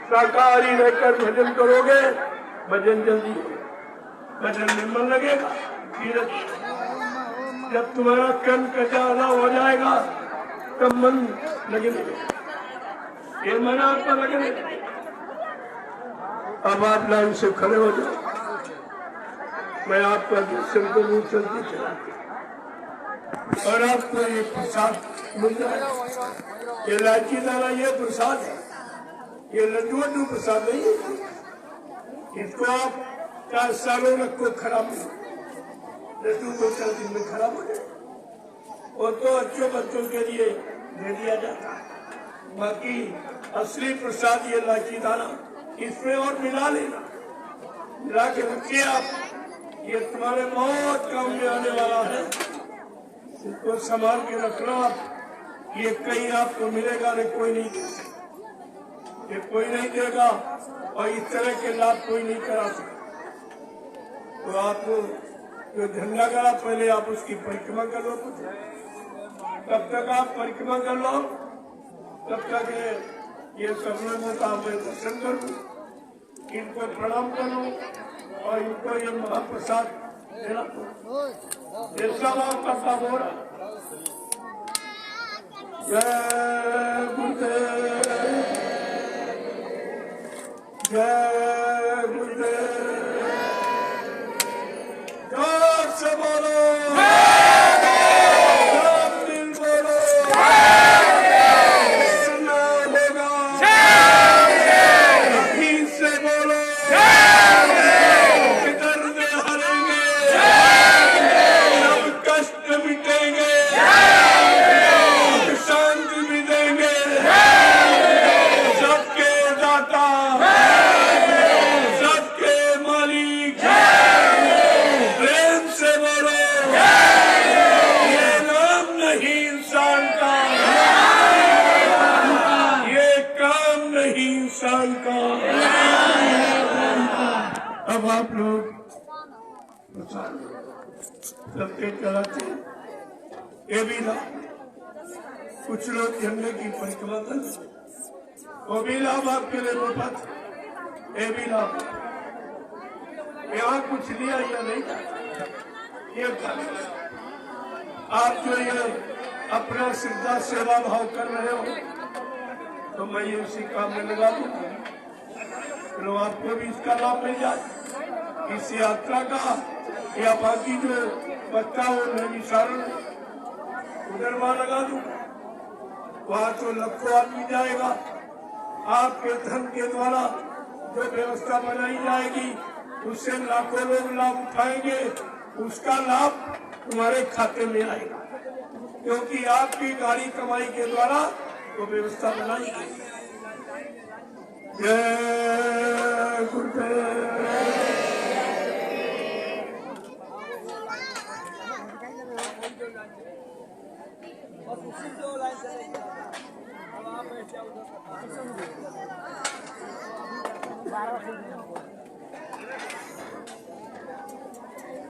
शाकाहारी रहकर भजन करोगे, भजन जल्दी होगा, भजन में मन लगेगा। जब तुम्हारा कर्म का ज्यादा हो जाएगा तब मन लगने लगेगा, ये मन आपका लगने लगेगा। अब आप लाइन से खड़े हो जाओ, मैं आपका दर्शन करूँ चलते चलते, और आपको ये प्रसाद मिल जाएगा। ये इलायची दाना ये प्रसाद है, ये लड्डू प्रसाद नहीं है। इसको आप 4 सालों रखो, खराब नहीं। लड्डू 2-4 दिन में खराब हो जाए, और तो अच्छे बच्चों के लिए दे दिया जाता है। बाकी असली प्रसाद ये इलायची दाना, इसमें और मिला लेना, मिला के रखिए आप। ये तुम्हारे बहुत काम में आने वाला है, इसको संभाल के रखना। ये कहीं आपको मिलेगा नहीं, कोई नहीं दे सकता, ये कोई नहीं देगा, और इस तरह के लाभ कोई नहीं करा सकता। तो आपको जो झंडा करा, पहले आप उसकी परिक्रमा कर लो। तब तक आप परिक्रमा कर लो, तब तक ये सब लोगों का मैं दर्शन करूं, इनको प्रणाम करूं, और इनको ये महाप्रसाद देना। ये सब आपका काम हो रहा। जय गुरुदेव, जय गुरुदेव। जोर से बोलो, दिल बोलो, करना होगा। अभी से बोलो, दर्द हरेंगे, सब कष्ट मिटेंगे, शांति भी देंगे। सबके दाता, सबके मालिक, प्रेम से बोलो। ये नाम नहीं इंसान का, ये काम नहीं इंसान का। अब आप लोग सबके चलाते, ये भी लाभ। कुछ लोग झंडे की परिक्रमा करते, वो भी लाभ आपके लिए मुफ्त, ये भी लाभ। यहाँ कुछ लिया या नहीं, ये आप जो ये अपना श्रद्धा सेवा भाव कर रहे हो, तो मैं ये उसी काम में लगा दूंगा, तो आपको भी इसका लाभ मिल जाए। इस यात्रा का या बाकी जो बच्चा हो नैमिषारण उधर वहां लगा दूंगा, वहां तो लाखों आदमी जाएगा। आपके धन के द्वारा जो व्यवस्था बनाई जाएगी, उससे लाखों लोग लाभ उठाएंगे, उसका लाभ तुम्हारे खाते में आएगा, क्योंकि आपकी गाड़ी कमाई के द्वारा वो व्यवस्था बनाई गई। जय गुरुदेव। 12